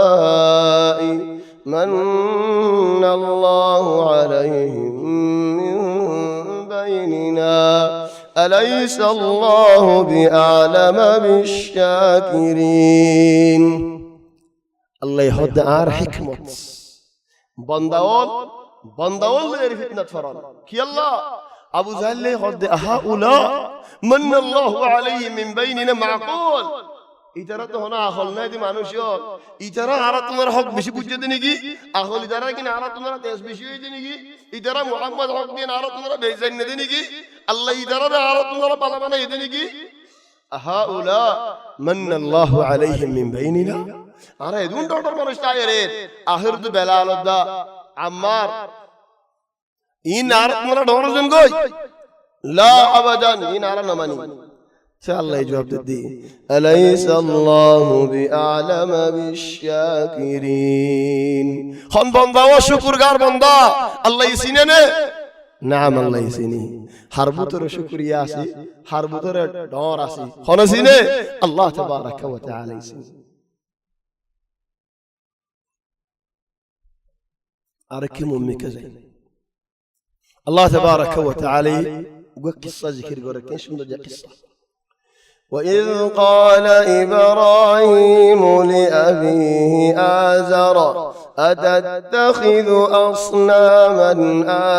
أهؤلاء من الله عليهم من بيننا أليس الله بأعلم بالشاكرين الله يهد آر حكمة بندول غير فتنة فران كي الله أبو زهل يهد هؤلاء من الله عليه من بيننا معقول ইতারা তো হনা আখল নাই দি মানুষ ইতারা আর তোমার হক বেশি বুঝতে দেনি কি আখল ইতারা কি আর তোমার তেজ বেশি হই দেনি কি ইতারা মুহাম্মদ হক দিন আর তোমার বেজান না দেনি কি আল্লাহ ইতারা আর তোমার পালা বানাই দেনি কি হাউলা মান আল্লাহ আলাইহিম মিন বাইনিনা আরে দুন ডক্টর মানুষ তাই রে আখির তো বেলাল দা আম্মার ইন আর তোমার ডর জন গই লা আবাদান ইন আর না মানি الله يجاوب دي أليس الله بأعلم بالشاكرين خن بندا وشكر غار بندا الله يسينه نعم الله يسيني حربتر شكر ياسي حربتر دور اسي خن سينه الله تبارك وتعالى يسيني أركم أمك زين الله تبارك وتعالى وقصة ذكر قرك إيش من قصة وإذ قال إبراهيم لأبيه آزر أتتخذ أصناما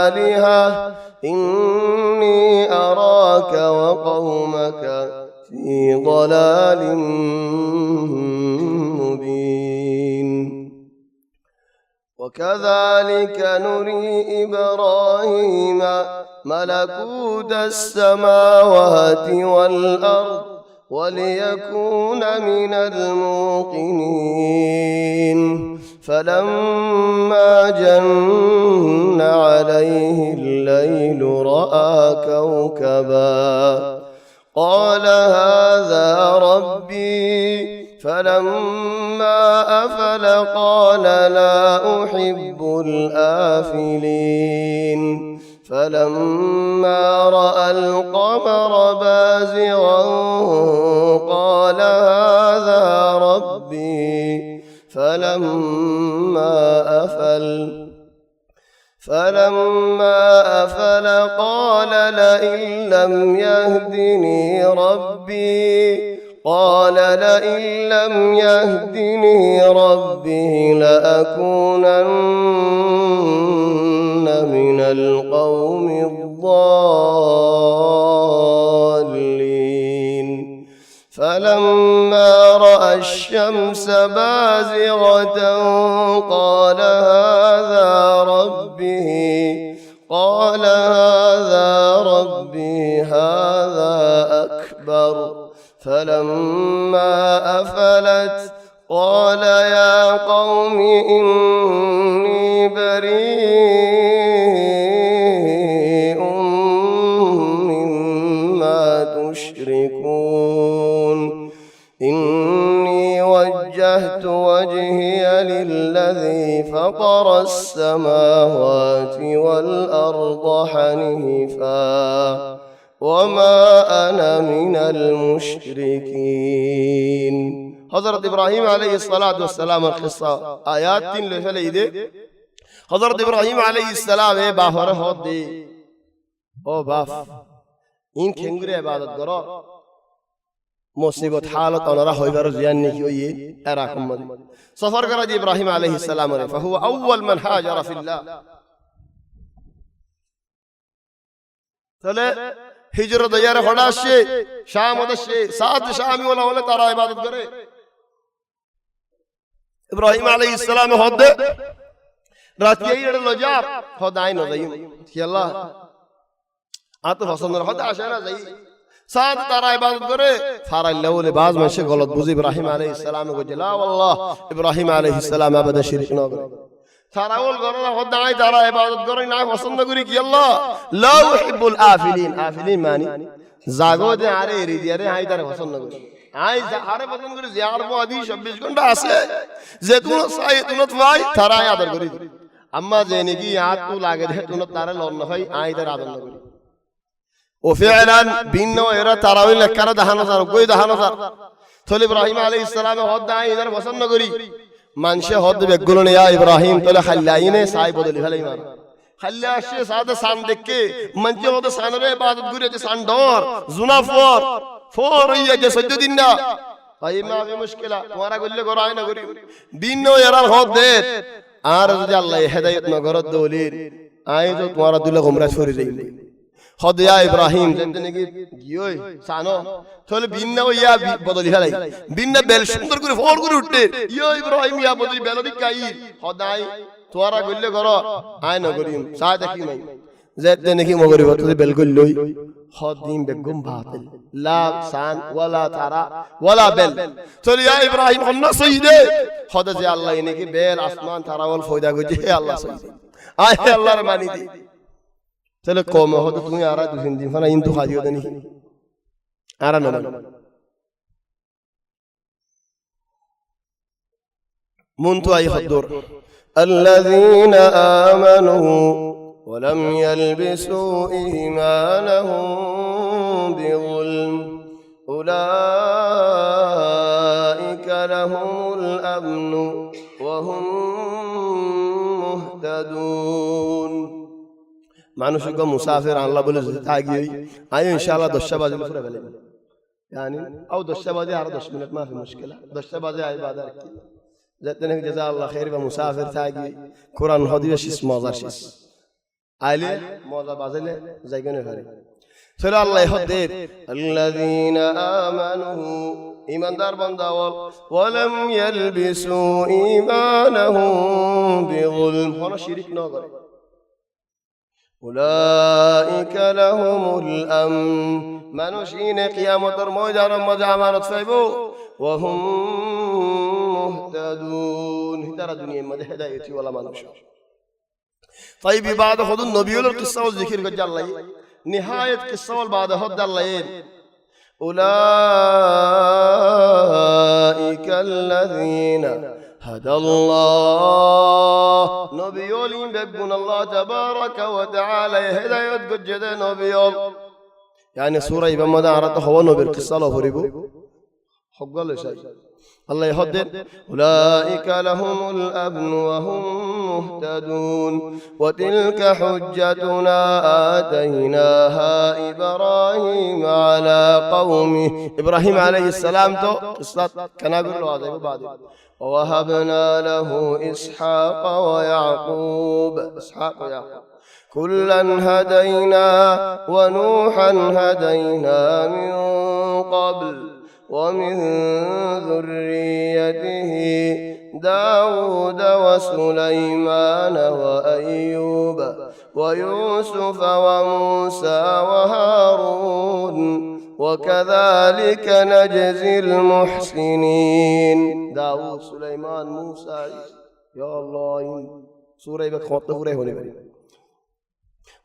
آلهة إني أراك وقومك في ضلال مبين وكذلك نري إبراهيم ملكوت السماوات والأرض وليكون من الموقنين فلما جن عليه الليل رأى كوكبا قال هذا ربي فلما أفل قال لا أحب الآفلين فلما رأى القمر بازغا قال هذا ربي فلما أفل قال لئن لم يهدني ربي لأكونن من القوم الضالين فلما رأى الشمس بازغة قال هذا ربي هذا أكبر فلما أفلت قال يا قوم إني بريء مما تشركون إني وجهت وجهي للذي فطر السماوات والأرض حنيفا وما أنا من المشركين حضرت إبراهيم عليه الصلاة والسلام القصة آيات تين لفلي دي حضرت إبراهيم عليه السلام باہر ہود دی او باف این کھنگرے عبادت کرو مصیبت حالت انرا ہوئی بر زیان نہیں ہوئی اراکم مدی سفر کرا جی إبراهيم عليه السلام فهو أول من هاجر في الله تلے ہجرت یار خدا شے شام ودشے سات شامی ولا ولا تارا عبادت کرے إبراهيم عليه السلام ہود رات یہی لو جاب خدای نو زئی کہ اللہ آت پسند خدا اشارہ زئی سات تارا عبادت کرے فارا الاول بعض من شے غلط بوز إبراهيم عليه السلام کو جلا والله إبراهيم عليه السلام ابدا شرک نہ کرے تارا اول غرنا خدای تارا عبادت کرے نہ پسند کری کہ اللہ لا احب الافلین افلین معنی জাগো দে আরে রিদি আরে হাই তারে পছন্দ করি আই আরে পছন্দ করি জিয়ার বো আদি 26 ঘন্টা আছে যে তুন সাই তুন ভাই তারা আদর করি আম্মা যে নাকি হাত তু লাগে দে তুন তারে লন না ভাই আই তারে আদর না করি ও ফিআলান বিন্ন এরা তারাউই লেখারা দেখানো স্যার কই দেখানো স্যার তলে ইব্রাহিম আলাইহিস সালাম হদ আই এদের পছন্দ করি মানুষে হদ বেগুলো ইয়া ইব্রাহিম তলে খাল্লাইনে সাই বদলি ফেলাই মার خلي الشيء هذا صندوق منجي هذا صندوق بعد تقولي هذا صندوق زنا فور هي جسد ديننا هاي ما في مشكلة وانا أقول لك وراينا قولي دينه يرى الخط ده أرز الله هداية نقرأ دولير أيضا تمارا دولا غمرة فوري لين خد يا إبراهيم زندني جيوي سانو ثول بيننا ويا بدولي هلاي بيننا بلشندر كوري فور كوري وطه يا إبراهيم يا بدولي بلادي كاي خداي توارا قلّي كرو آينا قريم ساعة كي ماي زيت نكى مغري وتدي بالقول لوي خادم بقوم باطل لا سان ولا ترى ولا بل تقول يا إبراهيم خلنا سيده خدا زي الله ينكى بيل أسمان ترى والفويدا قجيه الله سيده آيه الله رماني دي تقول قوم هذا تقول يا راد وزندين فنا ينتو خاديو دني أرا نمان منتو أي خدور الذين آمنوا ولم يلبسوا إيمانهم بظلم أولئك لهم الأمن وهم مهتدون মানুষ গো মুসাফির আল্লাহ বলে থাকি আই ইনশাআল্লাহ 10 বাজে يعني أو دشة بادي على 10 minutes ما في مشكلة دشة بادي أي بعد أكيد جتني جزاه الله خير بمسافر تاجي قرآن هدي وش اسمه ضرشيس علي موضع بعضله زي كنا فري سلا الله يهدد الذين آمنوا إيمان دار بنداول ولم يلبسوا إيمانهم بظلم هنا شريك ناظر أولئك لهم الأمن منوشين قيامة الموجة رمضان فيبو وهم مهتدون ترى دنيا ما هدايتي ولا منوش طيب بعد خذ النبي القصة والذكر قد الله نهاية قصة والبعد هد الله أولئك الذين هدى الله نبي يولين بقون الله تبارك وتعالى هداية قد جدا نبي يعني سورة يبقى دارته هو نبي القصة له فريبو حق الله شيء الله يهدد أولئك لهم الأمن وهم مهتدون وتلك حجتنا آتيناها إبراهيم على قومه إبراهيم عليه السلام تو قصة كان يقول له هذا بعد ووهبنا له إسحاق ويعقوب كلا هدينا ونوحا هدينا من قبل ومن ذريته داود وسليمان وأيوب ويوسف وموسى وهارون وكذلك نجزي المحسنين داود سليمان موسى يا الله سورة بخطورة هنا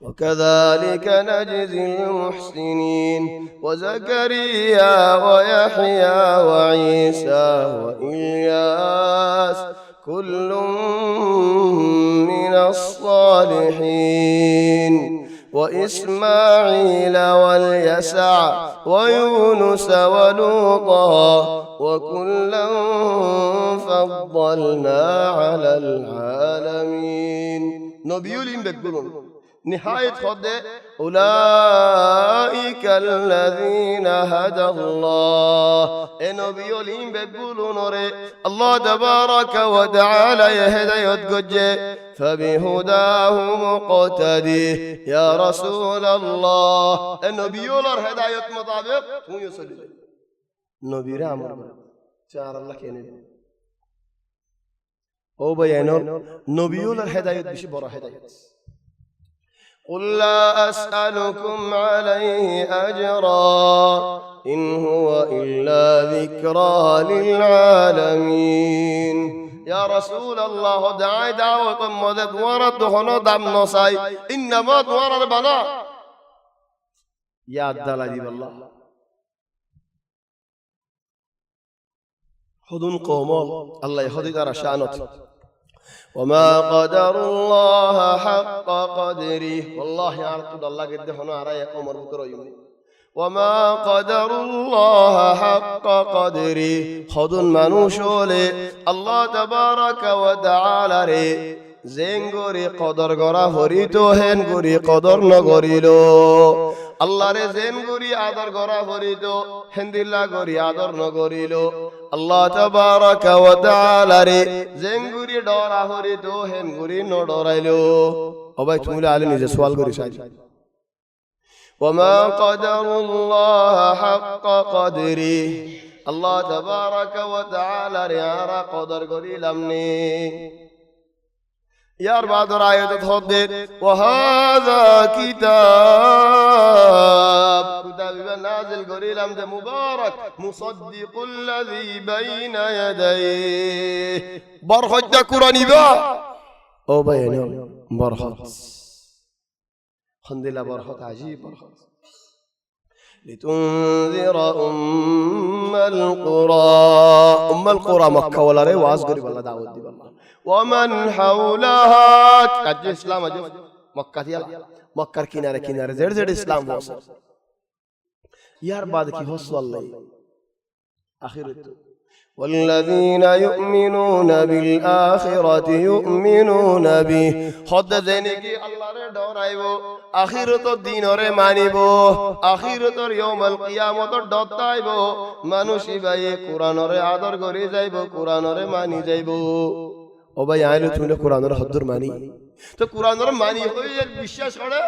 وكذلك نجزي المحسنين وزكريا ويحيى وعيسى وإلياس كل من الصالحين وإسماعيل واليسع ويونس ولوطا وكلا فضلنا على العالمين نبيولين بقولون نهاية خد أولئك الذين هدى الله نبي يولين بقولوا نوري الله تبارك وتعالى يهدى يتقج فبهداه مقتدي يا رسول الله النبي يولر هداية مطابق هو يصلي نبي رامر شعر الله كيني أو بيانو نبي يولر هداية بشي برا هداية قل لا أسألكم عليه أجرا إن هو إلا ذكرى للعالمين يا رسول الله دعاء دعوة مدد ورد هنا دم نصاي إنما ورد بنا يا الدلالي بالله خذون قومال الله يخذ رشانات وما قدر الله حق قدره والله يا رسول الله قد هنا رايك عمر بكريم وما قدر الله حق قدره خذون منوشولي الله تبارك وتعالى ري زينغوري قدر غرا فريتو هنغوري قدر نغوريلو الله ري زينغوري آدر غرا فريتو هندلا غوري آدر نغوريلو الله تبارك وتعالى ري زينغوري دورا فريتو هنغوري نو دورايلو اوباي تمولي علي نيجه سوال غوري شاي وما قدر الله حق قدره الله تبارك وتعالى ري ارا قدر غوري لمني يا بعض آيات تحدد وهذا كتاب نازل قريلا مبارك مصدق الذي بين يديه برخد قرآني با أو بينه برخد الحمد لله برخد عجيب برخد لتنذر أم القرى مكة ولا ري واز قريب الله دعوت دي بالله ومن حولها كج اسلام اجو مكة يلا مكة كنارة كنارة زر زر اسلام وصل यार बाद की होस والله आखिरत والذين يؤمنون بالآخرة يؤمنون به خد زينكي الله রে ডরাইবো আখিরাতের দিনরে মানিবো আখিরাতের ইয়াউমুল কিয়ামতর ডরাইবো মানুষই ভাই কোরআনরে আদর করে যাইবো কোরআনরে মানি যাইবো ও ভাই আইলো তুমি কোরআনরে হদ্দুর মানি তো কোরআনরে মানি হইয়ে বিশ্বাস করে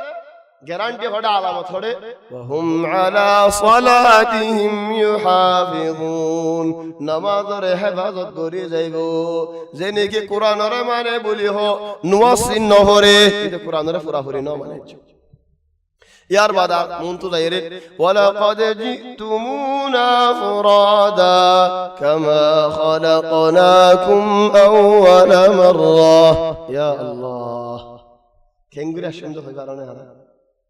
গ্যারান্টি হড়ে আলামত হড়ে ওয়াহুম আলা সালাতিহিম ইউহাফিজুন নামাজের হেফাজত করে যাইবো যে নাকি কোরআনরে মানে বলি হ নুয়াসিন নহরে কিন্তু কোরআনরে পুরাপুরি ন মানে ইয়ার বাদা মুনতু যাইরে ওয়ালাকাদ জিতুমুনা ফুরাদা কামা খালাকনাকুম আউওয়ালা মাররা ইয়া আল্লাহ কেঙ্গুরা সুন্দর হই কারণে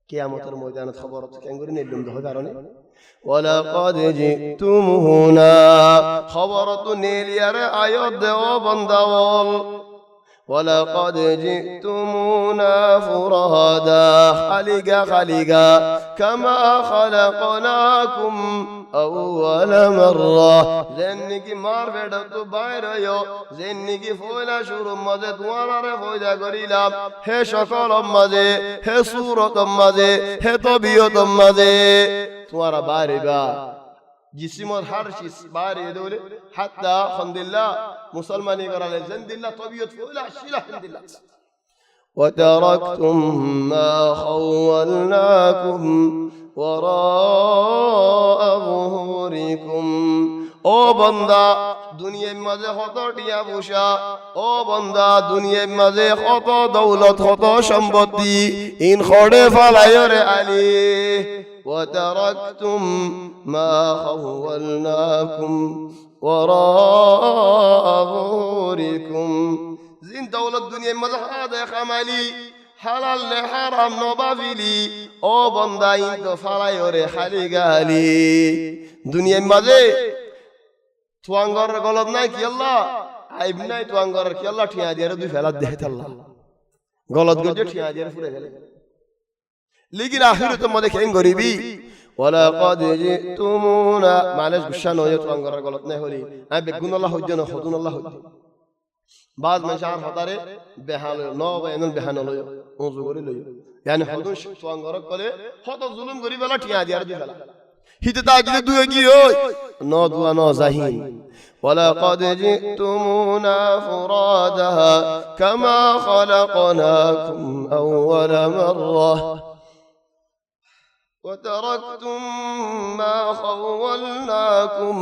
কিয়ামতের ময়দানে খবর কেঙ্গুরি নিলুম দহ কারণে ওয়ালাকাদ জিতুমুনা খবর তো নেলিয়ারে আয়াত দেও বান্দাওয়াল ওয়ালাকাদ জিতুমুনা ফুরাদা খালিগা কামা খালাকনাকুম আউওয়ালা মাররা জেন্নিকি মার বেড়া তো বাইরে জেন্নিকি ফয়লা শুরু মাঝে তোমারে ফয়দা করিলাম হে সকল মাঝে হে সুরত মাঝে হে তবিয়ত মাঝে তোমারা বাড়িবা জিসমর হার চিজ বাড়ি দৌলে হাত্তা আলহামদুলিল্লাহ মুসলমানি করালে জিন্দিল্লাহ তবিয়ত ফয়লা শিলা আলহামদুলিল্লাহ وتركتم ما خولناكم وراء ظهوركم ও বান্দা দুনিয়ার মাঝে কত টিয়া পয়সা ও বান্দা দুনিয়ার মাঝে কত দৌলত কত সম্পত্তি ইন খড়ে ফালায়রে আলী وتركتم ما خولناكم وراء ظهوركم জিন দৌলত দুনিয়ার মাঝে হাদে খামালি হালাল লে হারাম নবাবিলি ও বান্দা ইন তো ফালায়রে খালি গালি দুনিয়ার মাঝে তুয়াঙ্গর গলত নাই কি আল্লাহ আইব নাই তুয়াঙ্গর কি আল্লাহ ঠিয়া দিয়ে দুই ফেলাত দেখে আল্লাহ গলত গজে ঠিয়া দিয়ে ফুরে গেলে লেকিন আখিরাতের মধ্যে কেন গরিবি ওয়ালাকাদ জিতুমুনা মালেশ গুশান হয়ে তুয়াঙ্গর গলত নাই হলি আই বেগুন আল্লাহ হজ্জন খুদুন আল্লাহ হজ্জন বাদ মাশার হতারে বেহাল ন বেনল বেহান লয় ওযু করি লয় yani খুদুন তুয়াঙ্গর কলে কত জুলুম করি বেলা ঠিয়া দিয়ে দুই ফেলা হিতে তাজলে দুয়ে কি হয় ন দুয়া ন জাহিন ولقد جئتمونا فرادا كما خلقناكم أول مرة وتركتم ما خولناكم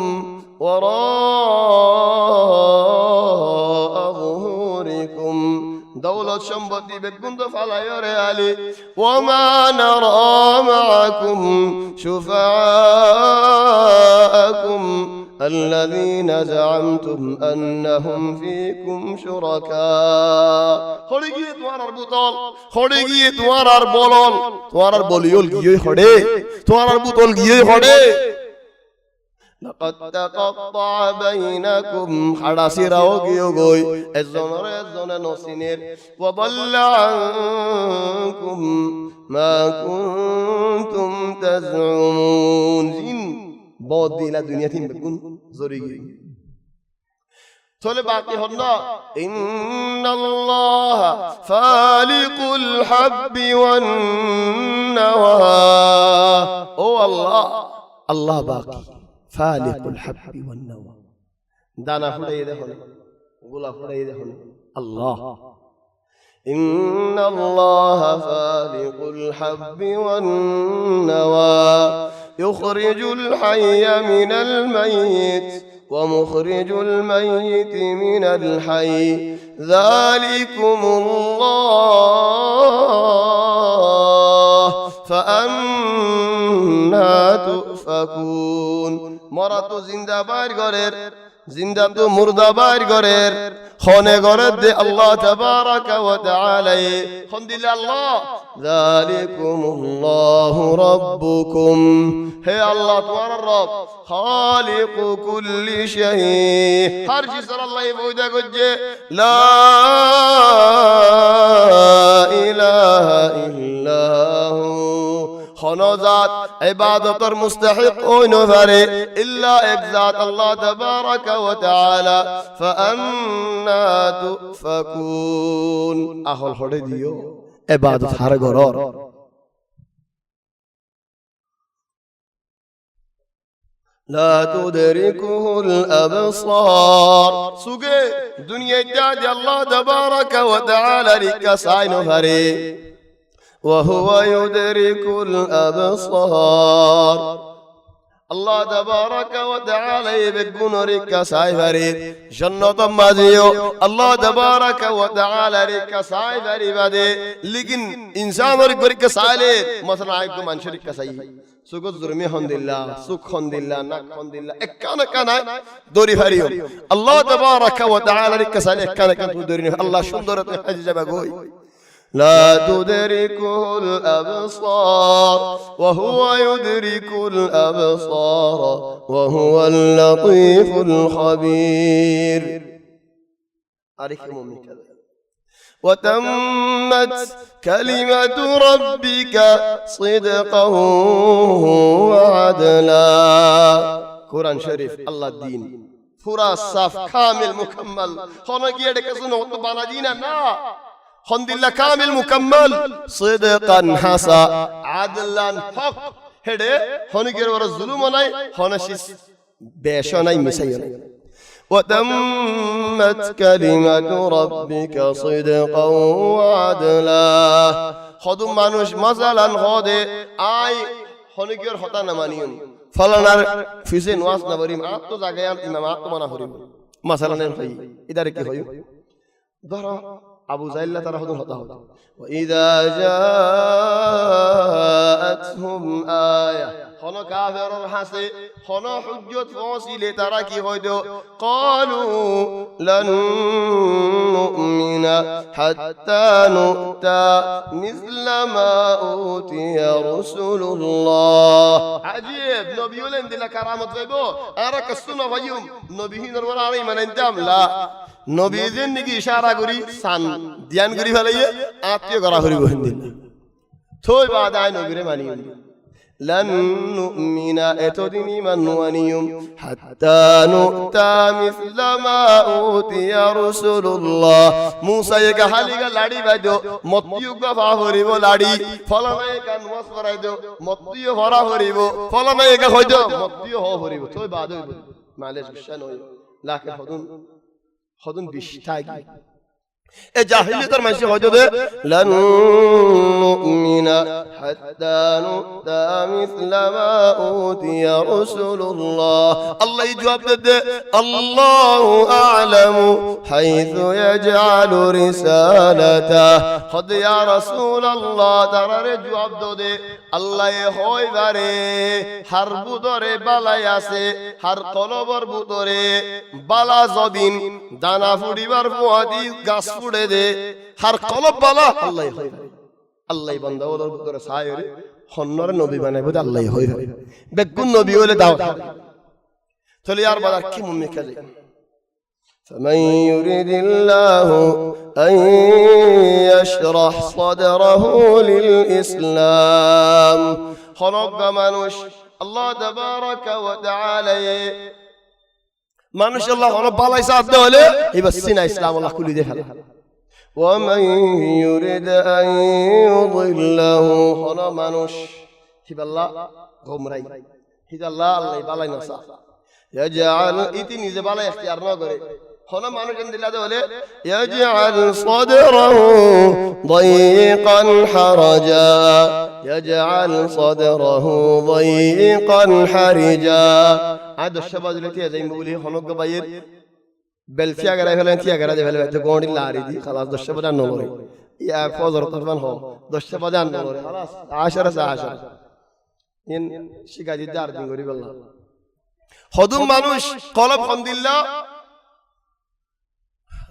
وراء ظهوركم دولة সম্পত্তি বেগুন তো ফালায়রে আলী وما نرى معكم شفعاءكم الذين زعمتم أنهم فيكم شركاء خڑے گئے تمہارا بوتل خڑے گئے تمہارا بولول تمہارا بولیول گئے خڑے تمہارا بوتل گئے خڑے لقد تقطع بينكم خڑاسیراو گیو گوئی ازنر ازن نوسینر وضل عنكم ما كنتم تزعمون बहुत दिला दुनिया थी बेगुन जोरी गई चले बाकी होना इन्नल्लाह फालिकुल हब्बि वन नवा ओ अल्लाह अल्लाह बाकी फालिकुल हब्बि वन नवा दाना फुड़ाई देखो गोला फुड़ाई देखो अल्लाह इन्नल्लाह फालिकुल हब्बि वन नवा يخرج الحي من الميت ومخرج الميت من الحي ذلكم الله فأنا تؤفكون مرات زندہ بار غرر زندہ تو مردہ بار غرر خونے غرر دے اللہ تبارک و تعالی خون دل اللہ ذالکم اللہ ربکم ہے اللہ تمہارا رب خالق کل شیء ہر چیز اللہ بوجھا گجے لا الہ الا ہو হনজাত ইবাদতর মুস্তাহিক ওই নভারে ইল্লা এক জাত আল্লাহ তাবারাকা ওয়া তাআলা ফাআন্না তুফাকুন আহল হড়ে দিও ইবাদত হার গরর لا تدركه الأبصار سوغي دنيا جاد الله تبارك وتعالى ركساين فري وهو يدرك الأبصار الله تبارك وتعالى يبقون ركساين فري جنة مازيو الله تبارك وتعالى ركساين فري بعدي لكن إنسان ركساين مثلا عايكم عن شركة سيء সুগত জুরমি হন্দিল্লাহ সুখ হন্দিল্লাহ নাক হন্দিল্লাহ একখানা কানা দরি হারিও আল্লাহ তাবারাকা ওয়া তাআলা রিকাসালে একখানা কানা দরি আল্লাহ সুন্দরতে হাজি যাবে গই লা তুদরিকুল আবসার ওয়া হুয়া ইউদরিকুল আবসার ওয়া হুয়াল লাতীফুল খাবীর আরিফ মুমিন وتمت كلمة ربك صدقا وعدلا قرآن شريف الله الدين پورا صاف كامل مكمل هنا گيه دكسون وقت بانا دينا نا خند الله كامل مكمل صدقا حسا عدلا حق هده هنا گيه ورا ظلم ناي هنا شيس بيشو ناي مسيو ناي وتمت كلمة ربك صدقا وعدلا خدم মানুষ মাসালান হদে আই হনিকের হতা না মানিয়ন ফলানার ফিসে নওয়াজ না বরিম আত তো জায়গায় ইমাম আত মানা হরিম মাসালানের হই ইদারে কি হই ধরো আবু জাইল্লা তারা হদম হতা হতো ওয়াইদা জাআতহুম আয়া হন কাফেরর হাসে হন হুজ্জত ফসিলে তারা কি হইতো ক্বালু লান নুমিনা হাত্তা নুতা মিসলা মা উতিয়া রাসূলুল্লাহ আজীব নবী হলেন দিলা কারামত হইবো আর কসুনা ভাইয়ুম নবীহিনর ওরা আই মানেনতাম লা নবীদের নাকি ইশারা করি সান ধ্যান করি ফেলাইয়ে আত্মীয় করা হরিব হিন্দিন থই বাদায় নবীরে মানিয়ন لن نؤمن أتدين من نوانيهم حتى نؤتى مثل ما أوتي رسول الله موسى يكحالي لاري بجو مطيو كفاهوري بو لاري فلما يكن وصفراي دو مطيو فراهوري بو فلما يكخوجو مطيو هوري بو توي بعدو معلش بشان هوي لكن خدون بيشتاقي জাহিলিয়াতের মানুষ হয়তো লান নুমিনা হাত্তা নুতা মিসলা মা উতিয়া রাসূলুল্লাহ আল্লাহ জবাব দে আল্লাহু আ'লামু হাইথু ইয়াজআলু রিসালাতা খদ ইয়া রাসূলুল্লাহ তারারে জবাব দে আল্লাহ হয় বারে হার বুদরে বালাই আছে হার কলবর বুদরে বালা জবিন দানা ফুড়িবার ফুয়াদি গাছ ফুড়ে দে হার কলব বালা আল্লাহ হয় আল্লাহ বান্দা ওদের ভিতরে সায়রে হন্নরে নবী বানাইবো আল্লাহ হয় বেগুন নবী হলে দাও চলে আর বাজার কি মুম্মি কাজে فمن يريد الله أن يشرح صدره للإسلام خلق মানুষ আল্লাহ তাবারাকা ওয়া তাআলা মানুষ আল্লাহ হলো বালাই সাথ দেওয়ালে এবার সিনা ইসলাম আল্লাহ খুলি দে ফেলে ومن يريد أن يضله হলো মানুষ হিবাল্লাহ গোমরাই হিদাল্লাহ আল্লাহ বালাই নসা يجعل ইতি নিজে বালাই ইখতিয়ার না করে হলো মানুষ দিলা দেওয়ালে يجعل صدره ضيقا حرجا يجعل صدره ضيقا حرجا عاد الشباب التي زي ما بقولي خنوق باير بلفيا غير فلان تيا غير ده فلان تقول لي لاري دي خلاص ده الشباب ده نوري يا فوزر طرفان هو ده الشباب ده نوري خلاص 10 ين شيغادي دار دين غريب الله خدوم মানুষ قلب حمد الله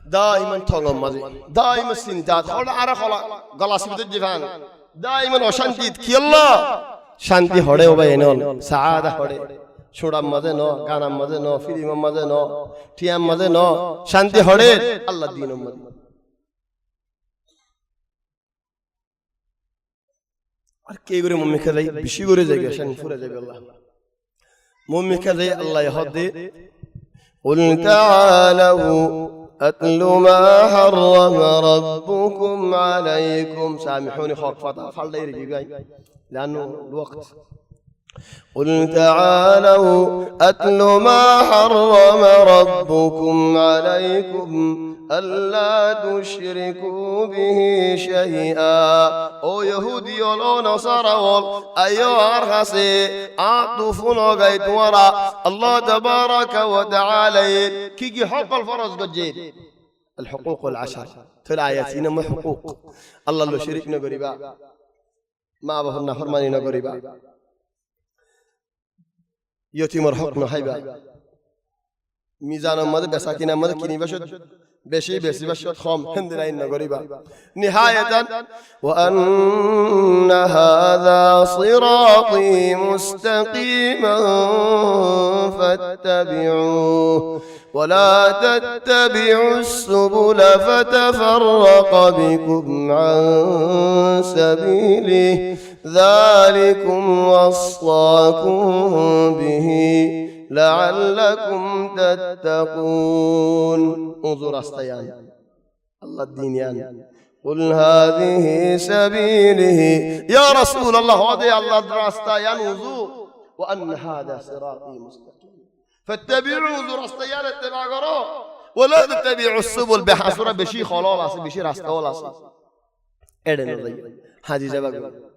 دائما تغم مازي دائما سنجات خلا عرا خلا غلاس بده جفان دائما অশান্তি কি আল্লাহ শান্তি হড়ে ও ভাই এনল সাআদা হড়ে ছোড়াম মাঝে ন গানাম মাঝে ন ফিলিম মাঝে ন টিয়াম মাঝে ন শান্তি হড়ে আল্লাহ দিন মাঝে আর কে করে মুমিকা যাই বেশি করে যাই গেছেন ফুরে যাবে আল্লাহ মুমিকা যাই আল্লাহ হদে قل تعالوا أتل ما حرم ربكم عليكم سامحوني خوك فتا فعل يرجع جاي لأنه الوقت قل تعالوا أتل ما حرم ربكم عليكم ألا تشركوا به شيئا أو يهودي ولا نصارى أيها أرخصي أعطفون وقيت وراء الله تبارك وتعالى كي حق الفرز قجيد الحقوق العشر في الآياتين ما حقوق الله لو شركنا قريبا ما أبهرنا فرمانينا قريبا يتيمر حقنا حيبا ميزان ماذا بساكين ماذا كني بشد بشي بشد خام هندنا إن قريبا نهاية وأن هذا صراطي مستقيما فاتبعوه ولا تتبعوا السبل فتفرق بكم عن سبيله ذلكم وصاكم به لعلكم تتقون انظر استيان الله الدينيان قل هذه سبيله يا رسول الله هذا الله درستيان وزور وأن هذا صراطي مستقيم فاتبعوا انظر استيان اتبع قرأ ولا تتبعوا السبل بحسرة بشي خلاص بشي راستولاس ايدن نضي هذه جواب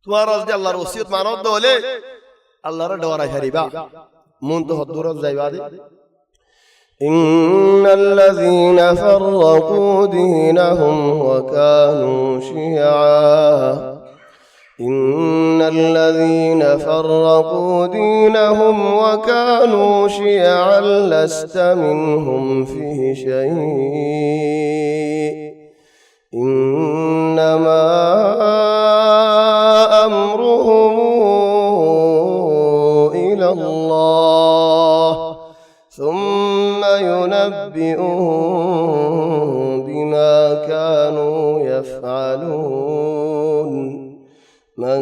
তোমার রাজে আল্লাহর ওসিয়ত মানত দলে আল্লাহর ডরা হারিবা মন তো হদ্দুর যাইবা দে ইন্নাল্লাযীনা ফাররাকু দীনাহুম ওয়া কানু শিয়আ ইন্নাল্লাযীনা ফাররাকু দীনাহুম ওয়া কানু শিয়আ লাস্তা মিনহুম ফী শাই ইন্নামা أمرهم إلى الله ثم ينبئهم بما كانوا يفعلون من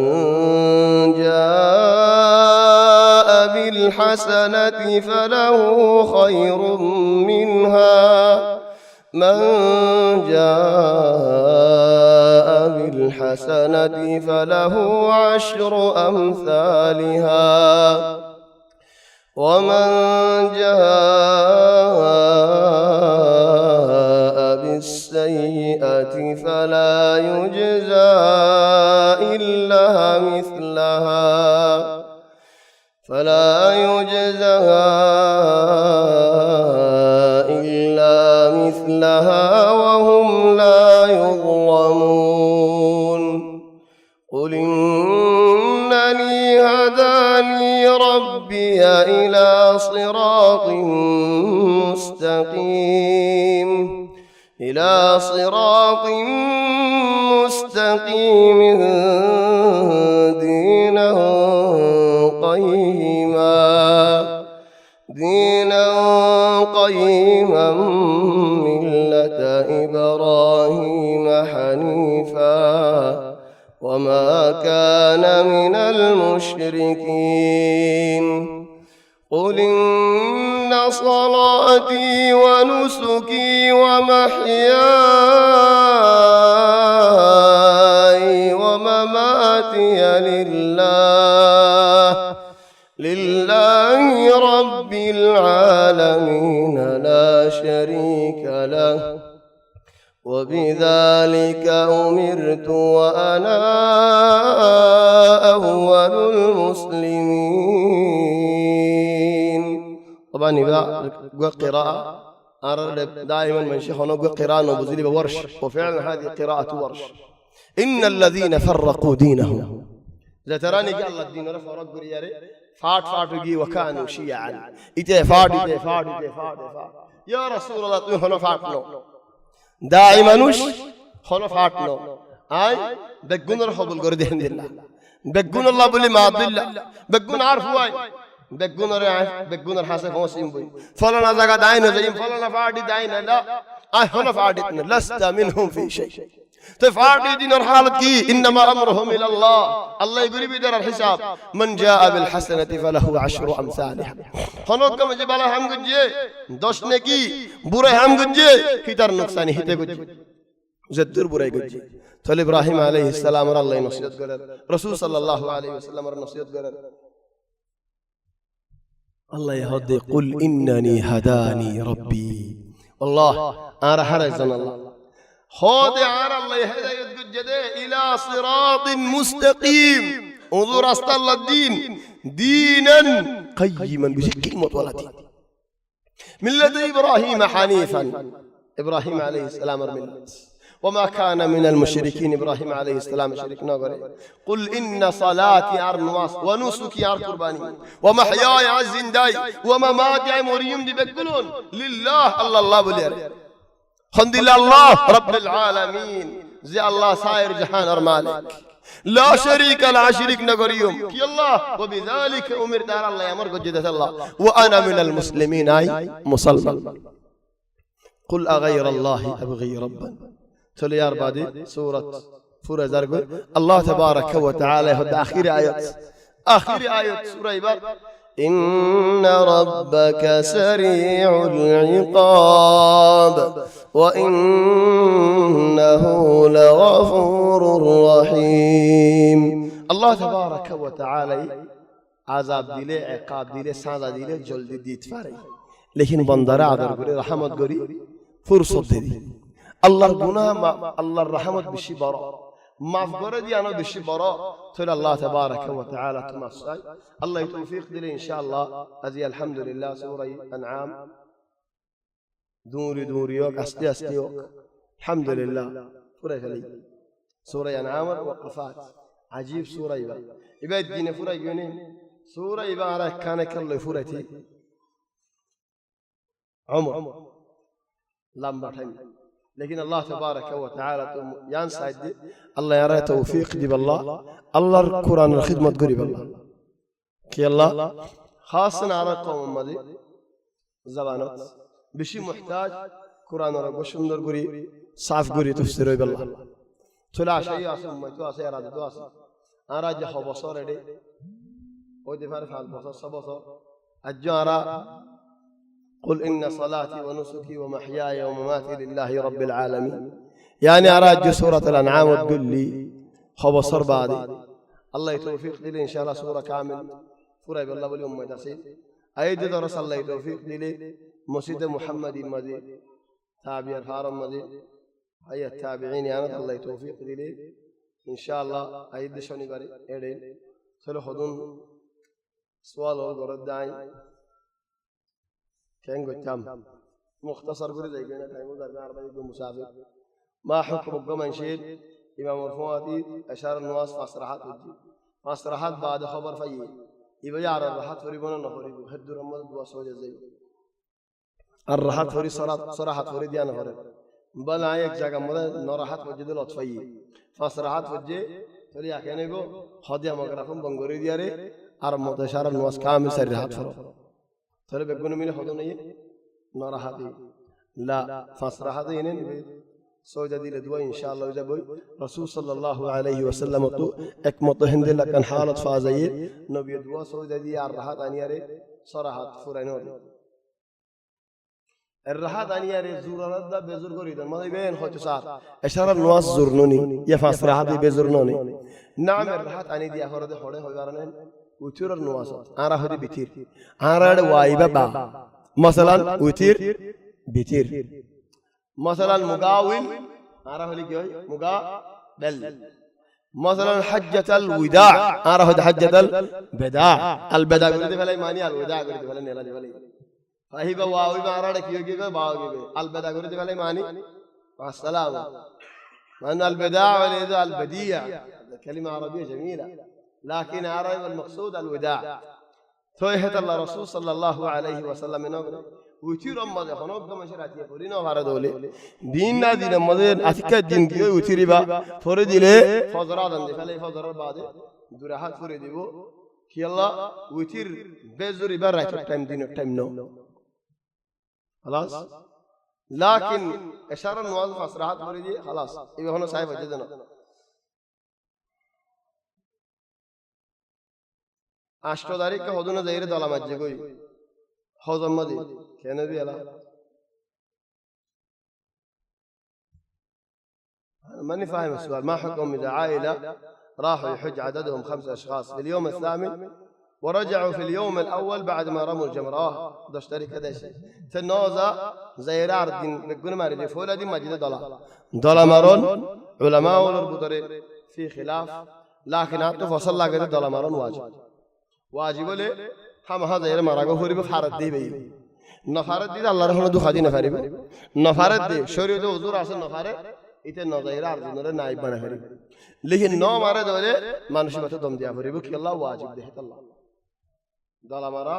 جاء بالحسنة فله خير منها من جاء بالحسنة فله عشر أمثالها ومن جاء بالسيئة فلا يجزى إلا مثلها وهم لا يظلمون قل إنني هداني ربي إلى صراط مستقيم دينا قيما ملة إبراهيم حنيفا وما كان من المشركين قل إن صلاتي ونسكي ومحياي ومماتي لله رب العالمين لا شريك له وبذلك أمرت وأنا أول المسلمين. طبعا إذا قراءة دائما من شيخنا قراءة نبذل بورش وفعلا هذه قراءة ورش. إن الذين فرقوا دينهم إذا تراني قال الله الدين رفرق برياري فات وجي وكانوا شيعا إتفاد يا رسول الله تقول هنا فاتنا دائما نش هنا فاتنا أي بقون الحبل قرد الحمد لله بقون الله بلي ما بالله بقون عارف واي بقون الحسن خوسين بوي فلنا زكاة داين زين فلنا فادي داين لا أي هنا فادتنا لست منهم في شيء তো ফাটি দিনের হালত কি ইন্নামা আমরুহুম ইলাল্লাহ আল্লাহ গরিবি দার হিসাব মান জাআ বিল হাসানাতি ফালাহু আশরু আমসালিহা হনক কম যে বালা হাম গজে 10 নেকি বুরা হাম গজে কিতার নুকসানি হিতে গজে জদ্দুর বুরাই গজে তাহলে ইব্রাহিম আলাইহিস সালাম আর আল্লাহ নসিহত করেন রাসূল সাল্লাল্লাহু আলাইহি ওয়াসাল্লাম আর নসিহত করেন আল্লাহ ইহাদে কুল ইন্নানি হাদানি রাব্বি আল্লাহ আর হারাজন আল্লাহ خذ على الله هداية جدة إلى صراط مستقيم انظر أصل الدين دينا قيما بشكل متولد ملة إبراهيم حنيفا إبراهيم عليه السلام الملة وما كان من المشركين إبراهيم عليه السلام شريك نغير قل إن صلاتي أرنواس ونسكي أرقرباني ومحياي عزنداي ومماتي مريم دي بكلون لله الله بلير خند الله رب العالمين زي الله سائر جهان مالك لا شريك لا شريك نغريهم كي الله وبذلك أمرت على الله يمر جدة الله وأنا من المسلمين أي مسلم قل أغير الله أبغي ربا تقول يا ربادي سورة فورة زرقو الله تبارك وتعالى هذا آخر آيات سورة عباد إن ربك سريع العقاب وإنه لغفور رحيم الله تبارك وتعالى عذاب ديله عقاب ديله سازا ديله جلد ديت فاري لكن بندر عذر قري رحمت قري فرصة دي الله الغنى الله الرحمت بشي برا মাফ করে দি আনো বেশি বড় তাহলে আল্লাহ তাবারাক ওয়া তাআলা তোমার সাই আল্লাহ তৌফিক দিলে ইনশাআল্লাহ আজি আলহামদুলিল্লাহ সূরা আনআম দূরি হোক আস্তে আস্তে হোক আলহামদুলিল্লাহ পুরো ফেলি সূরা আনআম ওয়াকফাত আজীব সূরা ইবাদ দিনে পুরো গনে সূরা ইবারা কানে কল্লে ফুরাতি উমর লম্বা টাইম لكن الله تبارك وتعالى يان سعيد الله يرى توفيق دي بالله الله القرآن الخدمة قريب الله كي الله خاصة على قوم مدي زبانات بشي محتاج قرآن رب شندر قري صعف قري تفسيره بالله تلا شيء أسمى ما تواسي أراد تواسي أنا جه بصار دي ودي فارف على البصر صبصر أجارا قل إن صلاتي ونسكي ومحياي ومماتي لله رب العالمين يعني أراجع سورة الأنعام وتقول لي خبصر بعدي الله يتوفيق لي إن شاء الله سورة كامل سورة بالله واليوم ما تصير أيد درس الله يتوفيق لي مسجد محمد مدي تابع الحرم مدي هي التابعين يعني الله يتوفيق لي إن شاء الله أيد شوني بري إيدين سلو خدون سؤال ورد داعي كان قدام مختصر قريب زي كنا تايمو درجة 40 مسافر ما حكم الجمع شيل إمام مرفوعاتي أشار النواس فاصرحات بعد خبر فيه يبقى يعرف الراحات فريبون النفريب هد رمض دوا سوجة زي الراحات فري صراحات فري ديانا فريب بل عيك جاك مدة نراحات وجد الأطفية فاصرحات وجه فري أكينه جو خديا مغرفهم بنغوري دياره أرمض أشار النواس كامل سريحات فرو ترى بيقولون مين خدوا نية نراحتي لا فاصرحتي إنن سوجا دي لدوا إن شاء الله وجبوي رسول صلى الله عليه وسلم تو إكمت هند لكن حالة فازية نبي دوا سوجا دي الراحت أنياره صراحت فرينور الراحت أنياره زورات دا بزور قريدا ما يبين خد صار إشارة الناس زورنوني يفاصرحتي بزورنوني نعم الراحت أني دي أخرج حوله هيبارنن وتير النواسات أنا هدي بتير أنا وايبة با مثلا وتير بتير مثلا مقاول أنا هدي كيوي مقابل مثلا حجة الوداع أنا هدي حجة البداع قلت فلان ماني الوداع قلت فلان نلا فلان فهي بواوي ما أنا كيوي كيوي باوي كيوي البداع قلت فلان ماني السلام من البداع وليد البديع كلمة عربية جميلة لكن أرى المقصود الوداع تويهت الله رسول صلى الله عليه وسلم نقول وتير أمضي خنوق كما شرعتي فورينا وفاردولي ديننا دين أمضي أتكاد دين كيو وتيري با فوردي له فضرات عندي فلي فضرات بعد دورات فوردي بو كي الله وتير بزوري برا تايم دين تايم نو خلاص লাকিন ইশারা নওয়াজ ফাসরাহাত করে দিয়ে খালাস এই হলো সাহেব হয়ে যেন 8 তারিখে হদুনা যাইরে দলা মাঝে কই হজম্মদি কেন বিয়ালা ماني فاهم السؤال ما حكم إذا عائلة راحوا يحج عددهم 5 أشخاص في اليوم الثامن ورجعوا في اليوم الأول بعد ما رموا الجمرة دشتري كذا شيء تنوزا زيرار دين بقول ما رجع فولا دين مجد دلا مارون علماء والربطري في خلاف لكن أنتو فصل لا كده دلا مارون واجب له هم هذا زير مراجو فوري بفارد دي بي نفارد دي الله رحمه دو خادي نفاري نفارد دي شريعة دو حضور أصل نفارد इतने नज़ायरा अर्जुनरे नाइब बना करी लेकिन नौ मारे दोले मानुषी बात दम दिया भरी बुक अल्लाह वाजिब दे अल्लाह दाला मारा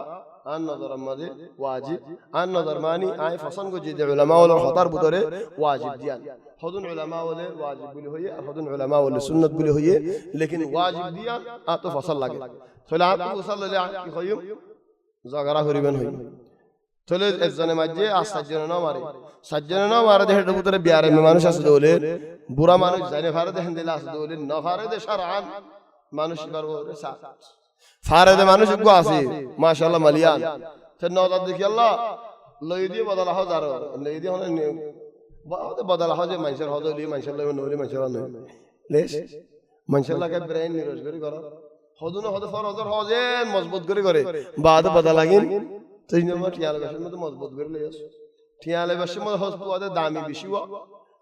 आन नज़र मदे वाजिब आन नज़र मानी आए फसन को जिद उलमा वाले खतर बुतरे वाजिब दिया खुदन उलमा वाले वाजिब बिल हुए और खुदन उलमा वाले सुन्नत बिल हुए लेकिन वाजिब दिया आप तो फसल लगे थोड़ा आप तो फसल ले आके खोयूं ज़ागरा हुरीबन हुई थोड़े इज़्ज़ाने मज्जे आज सज्जन ना मारे सज्जन ना मारे देह डबूतरे बियारे में मानुष आस दोले बुरा मानुष जाने फारे दे हिंदे लास दोले न फारे दे शरान मानुष कर वो साथ फारे दे मानुष को आसी माशाअल्लाह मलियान फिर नौज़ाद देखिए अल्लाह लोईदी बदला हो जारो लोईदी होने बहुत बदला हो जे मंशर हो दोली मंशल्लाह में नूरी मंशल्लाह नहीं लेश मंशल्लाह के ब्रेन निरोज करो खुदुन खुद फरोजर हो जे मजबूत करे बाद बदला गिन तो इन नंबर टियाले बशे में तो मजबूत कर ले यस टियाले बशे में हॉस तो आदे दामी बिशिवा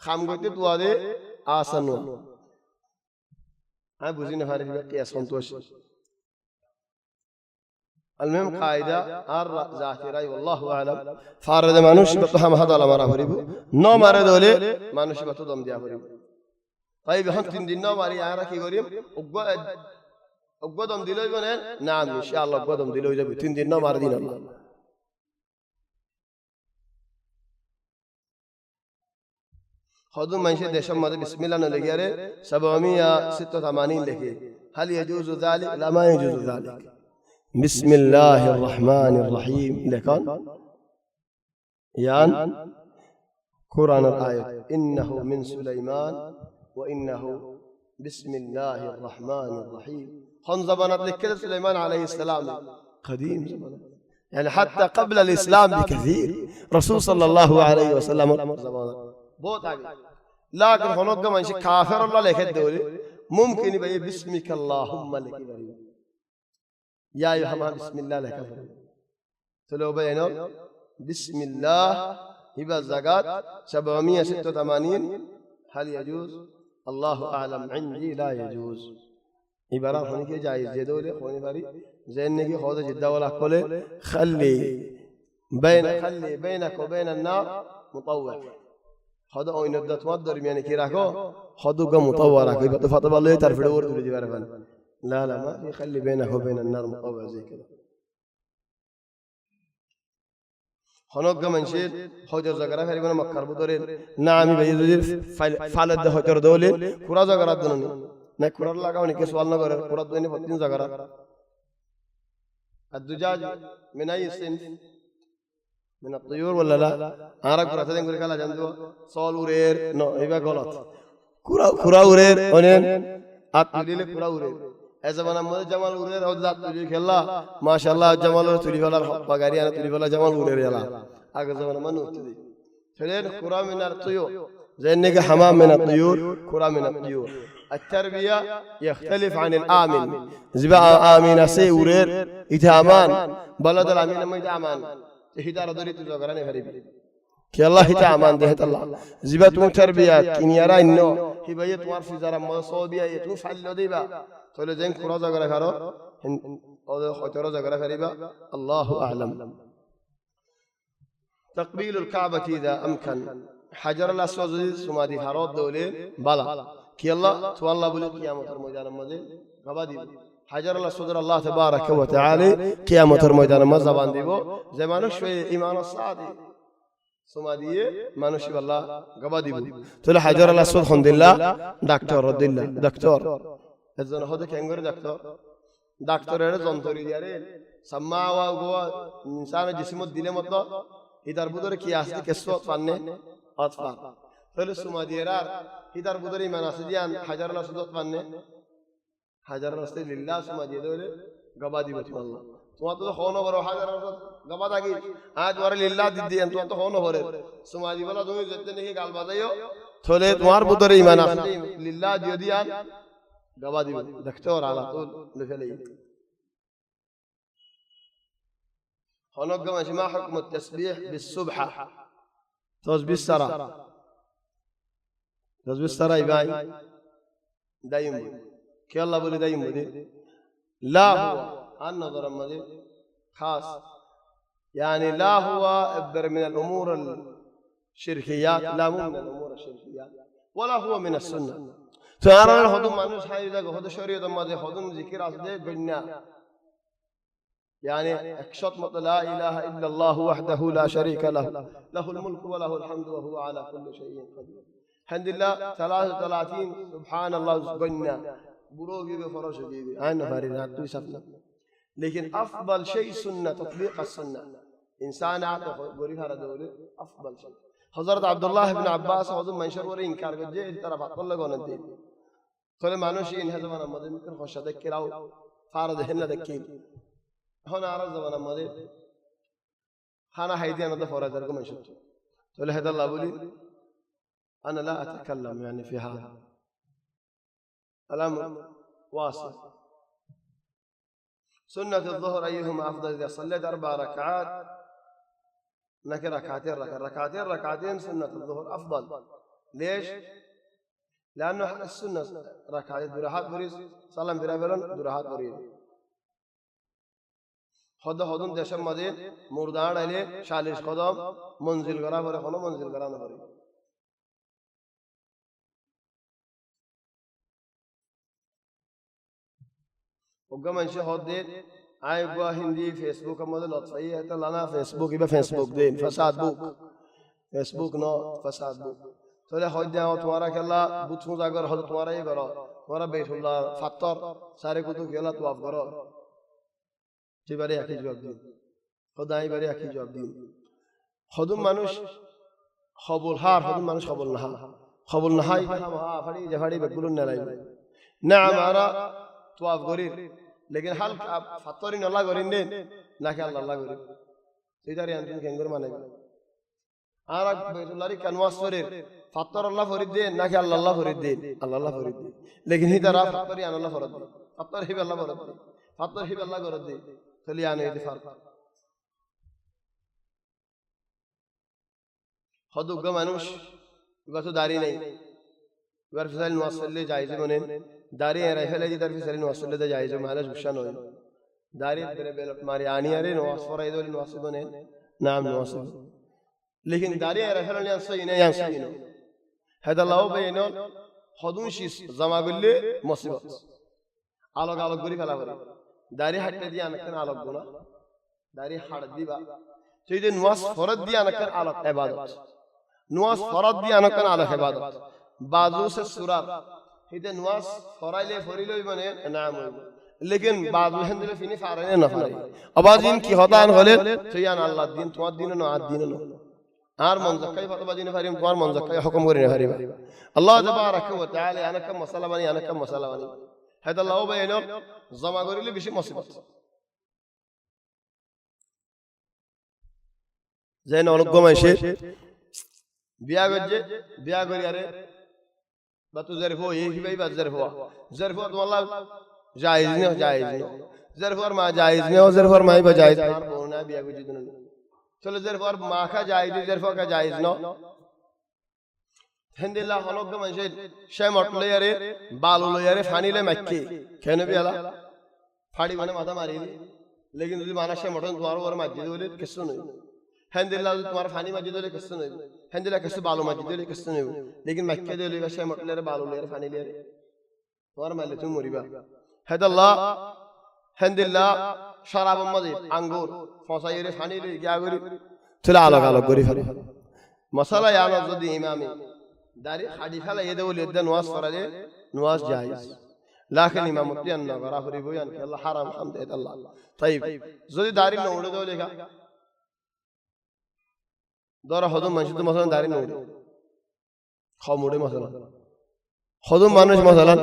खाम गोते तो आदे आसन हो हाँ बुझी न फारे भी क्या संतोष अलमेम कायदा आर ज़ाहिराई वल्लाहु आलम फारद मानुष बतो हम हदा लमारा भरीबो नौ मारे दोले मानुष बतो दम दिया भरीबो भाई हम 3 दिन नौ मारी आरा की करिम उग्गो दम दिलोई बने नाम इंशाअल्लाह उग्गो दम दिलोई जब 3 दिन नौ मार दिन अल्लाह خذوا من شيء دشم ماذا بسم الله نلقيه 786 لكي هل يجوز ذلك؟ لا ما يجوز ذلك بسم الله الرحمن الرحيم لكن يان قرآن الآية إنه من سليمان وإنه بسم الله الرحمن الرحيم خنزبانات لك سليمان عليه السلام قديم زمان يعني حتى قبل الإسلام بكثير رسول صلى الله عليه وسلم बहुत आगे लाकर होनों का मंशी काफिर अल्लाह लेके दोले मुमकिन ही भाई बिस्मिक अल्लाहुम्मा लेके बरी या यो हमारा बिस्मिल्लाह लेके बरी चलो भाई नो बिस्मिल्लाह हिबा ज़गात 786 हल यजूज़ अल्लाहु आलम इंदी ला यजूज़ इबारा होने के जायज़ ये दोले होने बारी ज़हन की खुदा जिद्दा वाला कोले खल्ली बैनक व बैन अन्नार मुतव्वअ هذا أو إن الدات ما تدري يعني كيراكو هذا قام مطورة كيف تفضل الله تعرف الأول تقول جبار فن لا ما يخلي بينه وبين النار مطور زي كذا هناك كمان شيء حجر زكرا في ربنا مكر بدورين نعم بيجي فعل ده حجر دولة كورا زكرا دوني نكورا لا كوني كسوال نكورا كورا دوني فتين زكرا الدجاج من أي سن من الطيور ولا لا؟ أنا كورا تدين كورا كلا جندوا صال ورير نو إيبا غلط كورا ورير أنين أتولي كورا ورير إذا بنا مود جمال ورير أو ذات تولي كلا ما شاء الله جمال تولي فلا بغاري أنا تولي فلا جمال ورير يلا أكذا بنا منو تدي فلين كورا من الطيور زينك حمام من الطيور كورا من الطيور التربية يختلف عن الآمن زبا آمن سي ورير إتامان بلد الآمن ما إتامان هدارة دوري تزوجراني غريب كي الله هتامان ده الله زبط متربيات كنيارا إنه هباية توار في زرم مصابية يتوف على ديبا تقول زين كرا زغرا كارو هذا خطر زغرا غريبا الله أعلم تقبيل الكعبة إذا أمكن حجر الأسود سمادي هارود دولين بلا كي الله توالله بولي قيامة الميدان المدين غبادي حجر الأسود الله تبارك وتعالى قيامة الميدان ما زبان ديبو زمانه شوي إيمان الصادق سمادية مانوشي والله غبادي بو تقول حجر الأسود خند الله دكتور رد الله دكتور إذن هذا كينغر دكتور هذا زنتوري دياره سماوا وجوا إنسان جسمه ديله مطلع ইদার বুদরে কি আছে কেসত পান্নে আতফার তাহলে সুমা দিয়েরার ইদার বুদরে ইমান আছে দিয়ান হাজারুল আসদত পান্নে হাজারুল আসদত লিল্লাহ সুমা দিয়ে দেলে গবা দিবে আল্লাহ তোমার তো হন বড় হাজারুল আসদত গবা দাগি আজ ওরে লিল্লাহ দিদিয়ান তোমার তো হন বড় সুমা দিবলা তুমি যেতে নাকি গাল বাজাইও তাহলে তোমার বুদরে ইমান আছে লিল্লাহ দিয়ে দিয়ান গবা দিবে দেখতে ওর আলা তো লেফেলে هنقم ما حكم التسبيح بالسبحة تسبيح السرى تسبيح السرى يباي دايم كي الله بولي دايم بدي لا هو النظر مدي خاص يعني لا هو ابر من الأمور الشركيات لا مو من الأمور الشركيات ولا هو من السنة فأنا هدوم مانوس هاي ذاك هدو شريعة مدي هدوم ذكر أصدق قلنا يعني اكشط لا إله إلا الله وحده لا شريك له له الملك وله الحمد وهو على كل شيء قدير الحمد لله 33 سبحان الله قلنا بروقي بفرش جيبي عين فارغات تويسفنا لكن أفضل شيء سنة تطبيق السنة إنسان عطف قريب هذا دولي أفضل شيء حضرت عبد الله بن عباس وضم منشر ورين كارك جاء ترى فقط لقونا الدين قال ما نشي إن هذا من أمد ممكن خوش أذكر أو فارض هنا ذكير هنا أرى زمان ماضي خانا هيدي أنا دفع رجلكم من شفته تقول هذا الله بولي أنا لا أتكلم يعني في هذا الأمر واصل سنة الظهر أيهما أفضل إذا صليت 4 ركعات لك ركعتين سنة الظهر أفضل ليش؟ لأنه السنة ركعتين درهات بريز سلام برابرون درهات بريز خدا خودم دشم مدین مردان علی شالش خدام منزل کرا بره خونه منزل کرا نهاری وقت منشه خود دید آی با هندی فیسبوک مدل لطفی ہے تو لانا فیسبوکی به فیسبوک دین فساد بوک فیسبوک نو فساد بوک تو له خود دیو تمہارا کلا بوتھوں اگر خود تمہارا یہ کرو تمہارا بیت اللہ فطر سارے کو تو کلا طواف کرو تباري أكيد جواب دين خداي باري أكيد جواب دين خدوم مانوش خبول هار خدوم مانوش خبول نهاي فدي جفاري بقولون نلاي نعم أرى طواف غرير لكن حال فطرين الله غرين دين ناكي الله غرين تداري أنتم كنغر ما نبي أرى بيت الله كنواس فرير فطر الله فريد دين ناكي الله فريد دين الله فريد دين لكن هي ترى فطري أنا الله فريد دين فطر هي الله فريد دين فطر هي الله فريد دين خليانه يدي فرق خدو گمانوش وقتو داری نہیں ور فسال نوصل لے جائز بنن داری رہلے جی در فسال نوصل لے جائز مالج بشن ہوئی داری بنے بل ماری آنی ارے نواس فرائد ول نوصل بنن نعم نوصل لیکن داری رہلے نے صحیح نہیں هذا الله بينون خدون شي زما گلے مصیبت الگ الگ گری فلا کری داری ہٹے دیا نکن الگ گنا داری ہٹ دیبا سیدے نواز فرض دیا نکن الگ عبادت نواز فرض دیا نکن الگ عبادت بعضو سے سورات سیدے نواز فرائلے فریلو بنے نعم لیکن بعضو ہندلے فینی فارنے نفرے ابازین کی خطان غلط تو یان اللہ دین تو دین نو عاد دین نو আর মন যাকাই ফতবা দিনে পারিম তোমার মন যাকাই হুকুম করি না পারিবা আল্লাহ তাবারাক ওয়া তাআলা আনাকা মাসালা বানি আনাকা মাসালা বানি هذا الله بينه জমা করিলে বেশি মুসিবত যেন অনুগ্রহ মাইছে বিয়া গজে বিয়া করি আরে বাতু জরফো এই ভাই বাত জরফো জরফো তো আল্লাহ জায়েজ জরফোর মা জায়েজ নে ও জরফোর মাই বা জায়েজ আর বোনা বিয়া গজে দিন চলো জরফোর মা কা জায়েজ জরফো কা জায়েজ নো হিন্দিল্লাহ হলক মাইছে সে মটলে আরে বালু লই আরে ফানিলে মাইকে কেন বিয়ালা ফাড়ি মানে মাথা মারি लेकिन যদি মানা সে মটন তোমার ওর মসজিদ বলে কিছু নয় হিন্দিল্লাহ তোমার ফানি মসজিদ বলে কিছু নয় হিন্দিল্লাহ কিছু বালু মসজিদ বলে কিছু নয় लेकिन মক্কে দিলে সে মটলে আরে বালু লই আরে ফানি লই আরে তোমার মাইলে তুমি মরিবা হেদাল্লাহ হিন্দিল্লাহ শরাব মসজিদ আঙ্গুর ফসাই আরে ফানি লই গিয়া করি চলে আলাদা আলাদা করি ফেলে মশালা ইয়ানা যদি ইমামি داري حديث هلا يدول يدن نواز فرده نواز جائز لكن إمام مطيع النغرا فريبويان الله حرام حمد الله طيب زودي داري نوڑ دو لگا ধরো হদম মানুষ তো মশলা দাঁড়িয়ে নড়ে খমুড়ে মশলা হদম মানুষ মশলা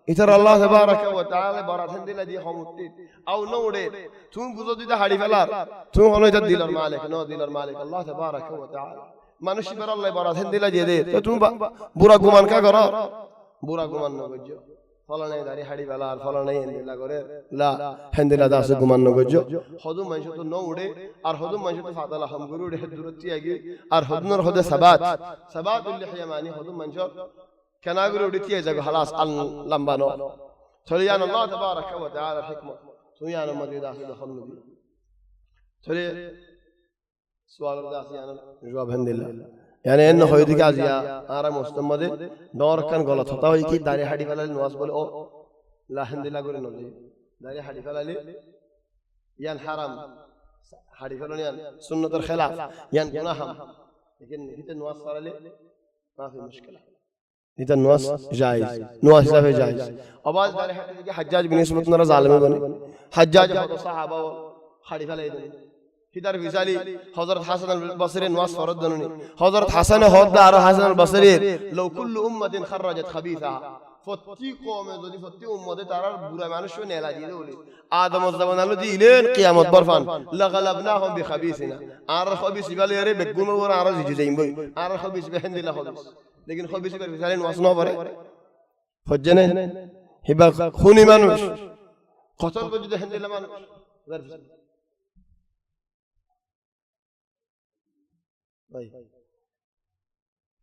ইতার আল্লাহ তাবারাকা ওয়া তাআলা বরাতেন দিলা দিয়ে খমুড়তে আও নড়ে তুমি বুঝো দিতে হাড়ি ফেলার তুমি হলো এটা দিলার মালিক ন দিলার মালিক আল্লাহ তাবারাকা ওয়া তাআলা মানুষ বার আল্লাহ বরাতেন দিলা দিয়ে দে তো তুমি বুড়া গুমান কা করো বুড়া গুমান ন গজ্জ ফলানে দাঁড়িয়ে হাড়ি ফেলার ফলানে হেন্দিলা করে লা হেন্দিলা দাসে গুমান ন গজ্জ হদম মানুষ তো ন উড়ে আর হদম মানুষ তো ফাতালা হাম গুরু উড়ে দূরত্ব আগে আর হদনর হদে সাবাতুল লিহিয়া মানে হদম মানুষ কেনা গুরু উড়ে tie যাগো হালাস আল লম্বানো চলে জান আল্লাহ তাবারাকা ওয়া তাআলা হিকমত তুমি আনো মদি দাসে দখন নদী চলে سؤال দাসে আনো জবাব হেন্দিলা يعني انه هو يديك ازيا ارا مستمد دور كان غلط होता है कि दाढ़ी हाड़ी वाला नमाज बोले ओ ला हिंदिला করে নদী দাড়ি হাড়ি ফেলালে ইয়ান হারাম হাড়ি ফেলালে ইয়ান সুন্নতের খেলাফ ইয়ান গুনাহ लेकिन इते नमाज ফেলালে काफी मुश्किल है इते नमाज जायज नमाज हिसाবে जायज आवाज दाढ़ी हाड़ी के हज्जाज बिन इसमत नरा जालिम बने हज्जाज बहुत साहबा हाड़ी ফেলাই দেন হিদার বিজালি হযরত হাসান আল বসরি নওয়াজ ফরজ দনুনি হযরত হাসান হদ্দা আর হাসান আল বসরি লাউ কুল্লু উম্মাতিন খারাজাত খাবিসা ফতি কওমে যদি ফতি উম্মতে তারার বুরা মানুষ নেলা দিয়ে বলে আদম জামান আলো দিলেন কিয়ামত বরফান লাগালাবনাহুম বিখাবিসিনা আর খাবিস বলে আরে বেগুন ওর আর জিজি যাইম বই আর খাবিস বেহেন্দিলা খাবিস लेकिन খাবিস করে বিজালি নওয়াজ না পড়ে ফজ্জনে হিবা খুনি মানুষ কতল করে যদি হেন্দিলা মানুষ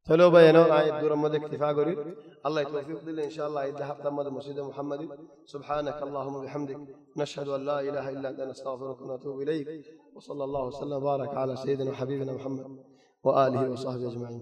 চলো ভাই এনো আয়াত দুরার মধ্যে ইক্তিফা করি আল্লাহ তৌফিক দিলে ইনশাআল্লাহ এই হাফতার মধ্যে মসজিদে মুহাম্মাদি সুবহানাক আল্লাহুম্মা বিহামদিক নাশহাদু আল্লা ইলাহা ইল্লা আনতা নাস্তাগফিরুকা ওয়া নাতুবু ইলাইক ওয়া সাল্লাল্লাহু ওয়া সাল্লাম বারাকা আলা সাইয়্যিদিনা হাবিবিনা মুহাম্মদ ওয়া আলিহি ওয়া সাহবিহি আজমাইন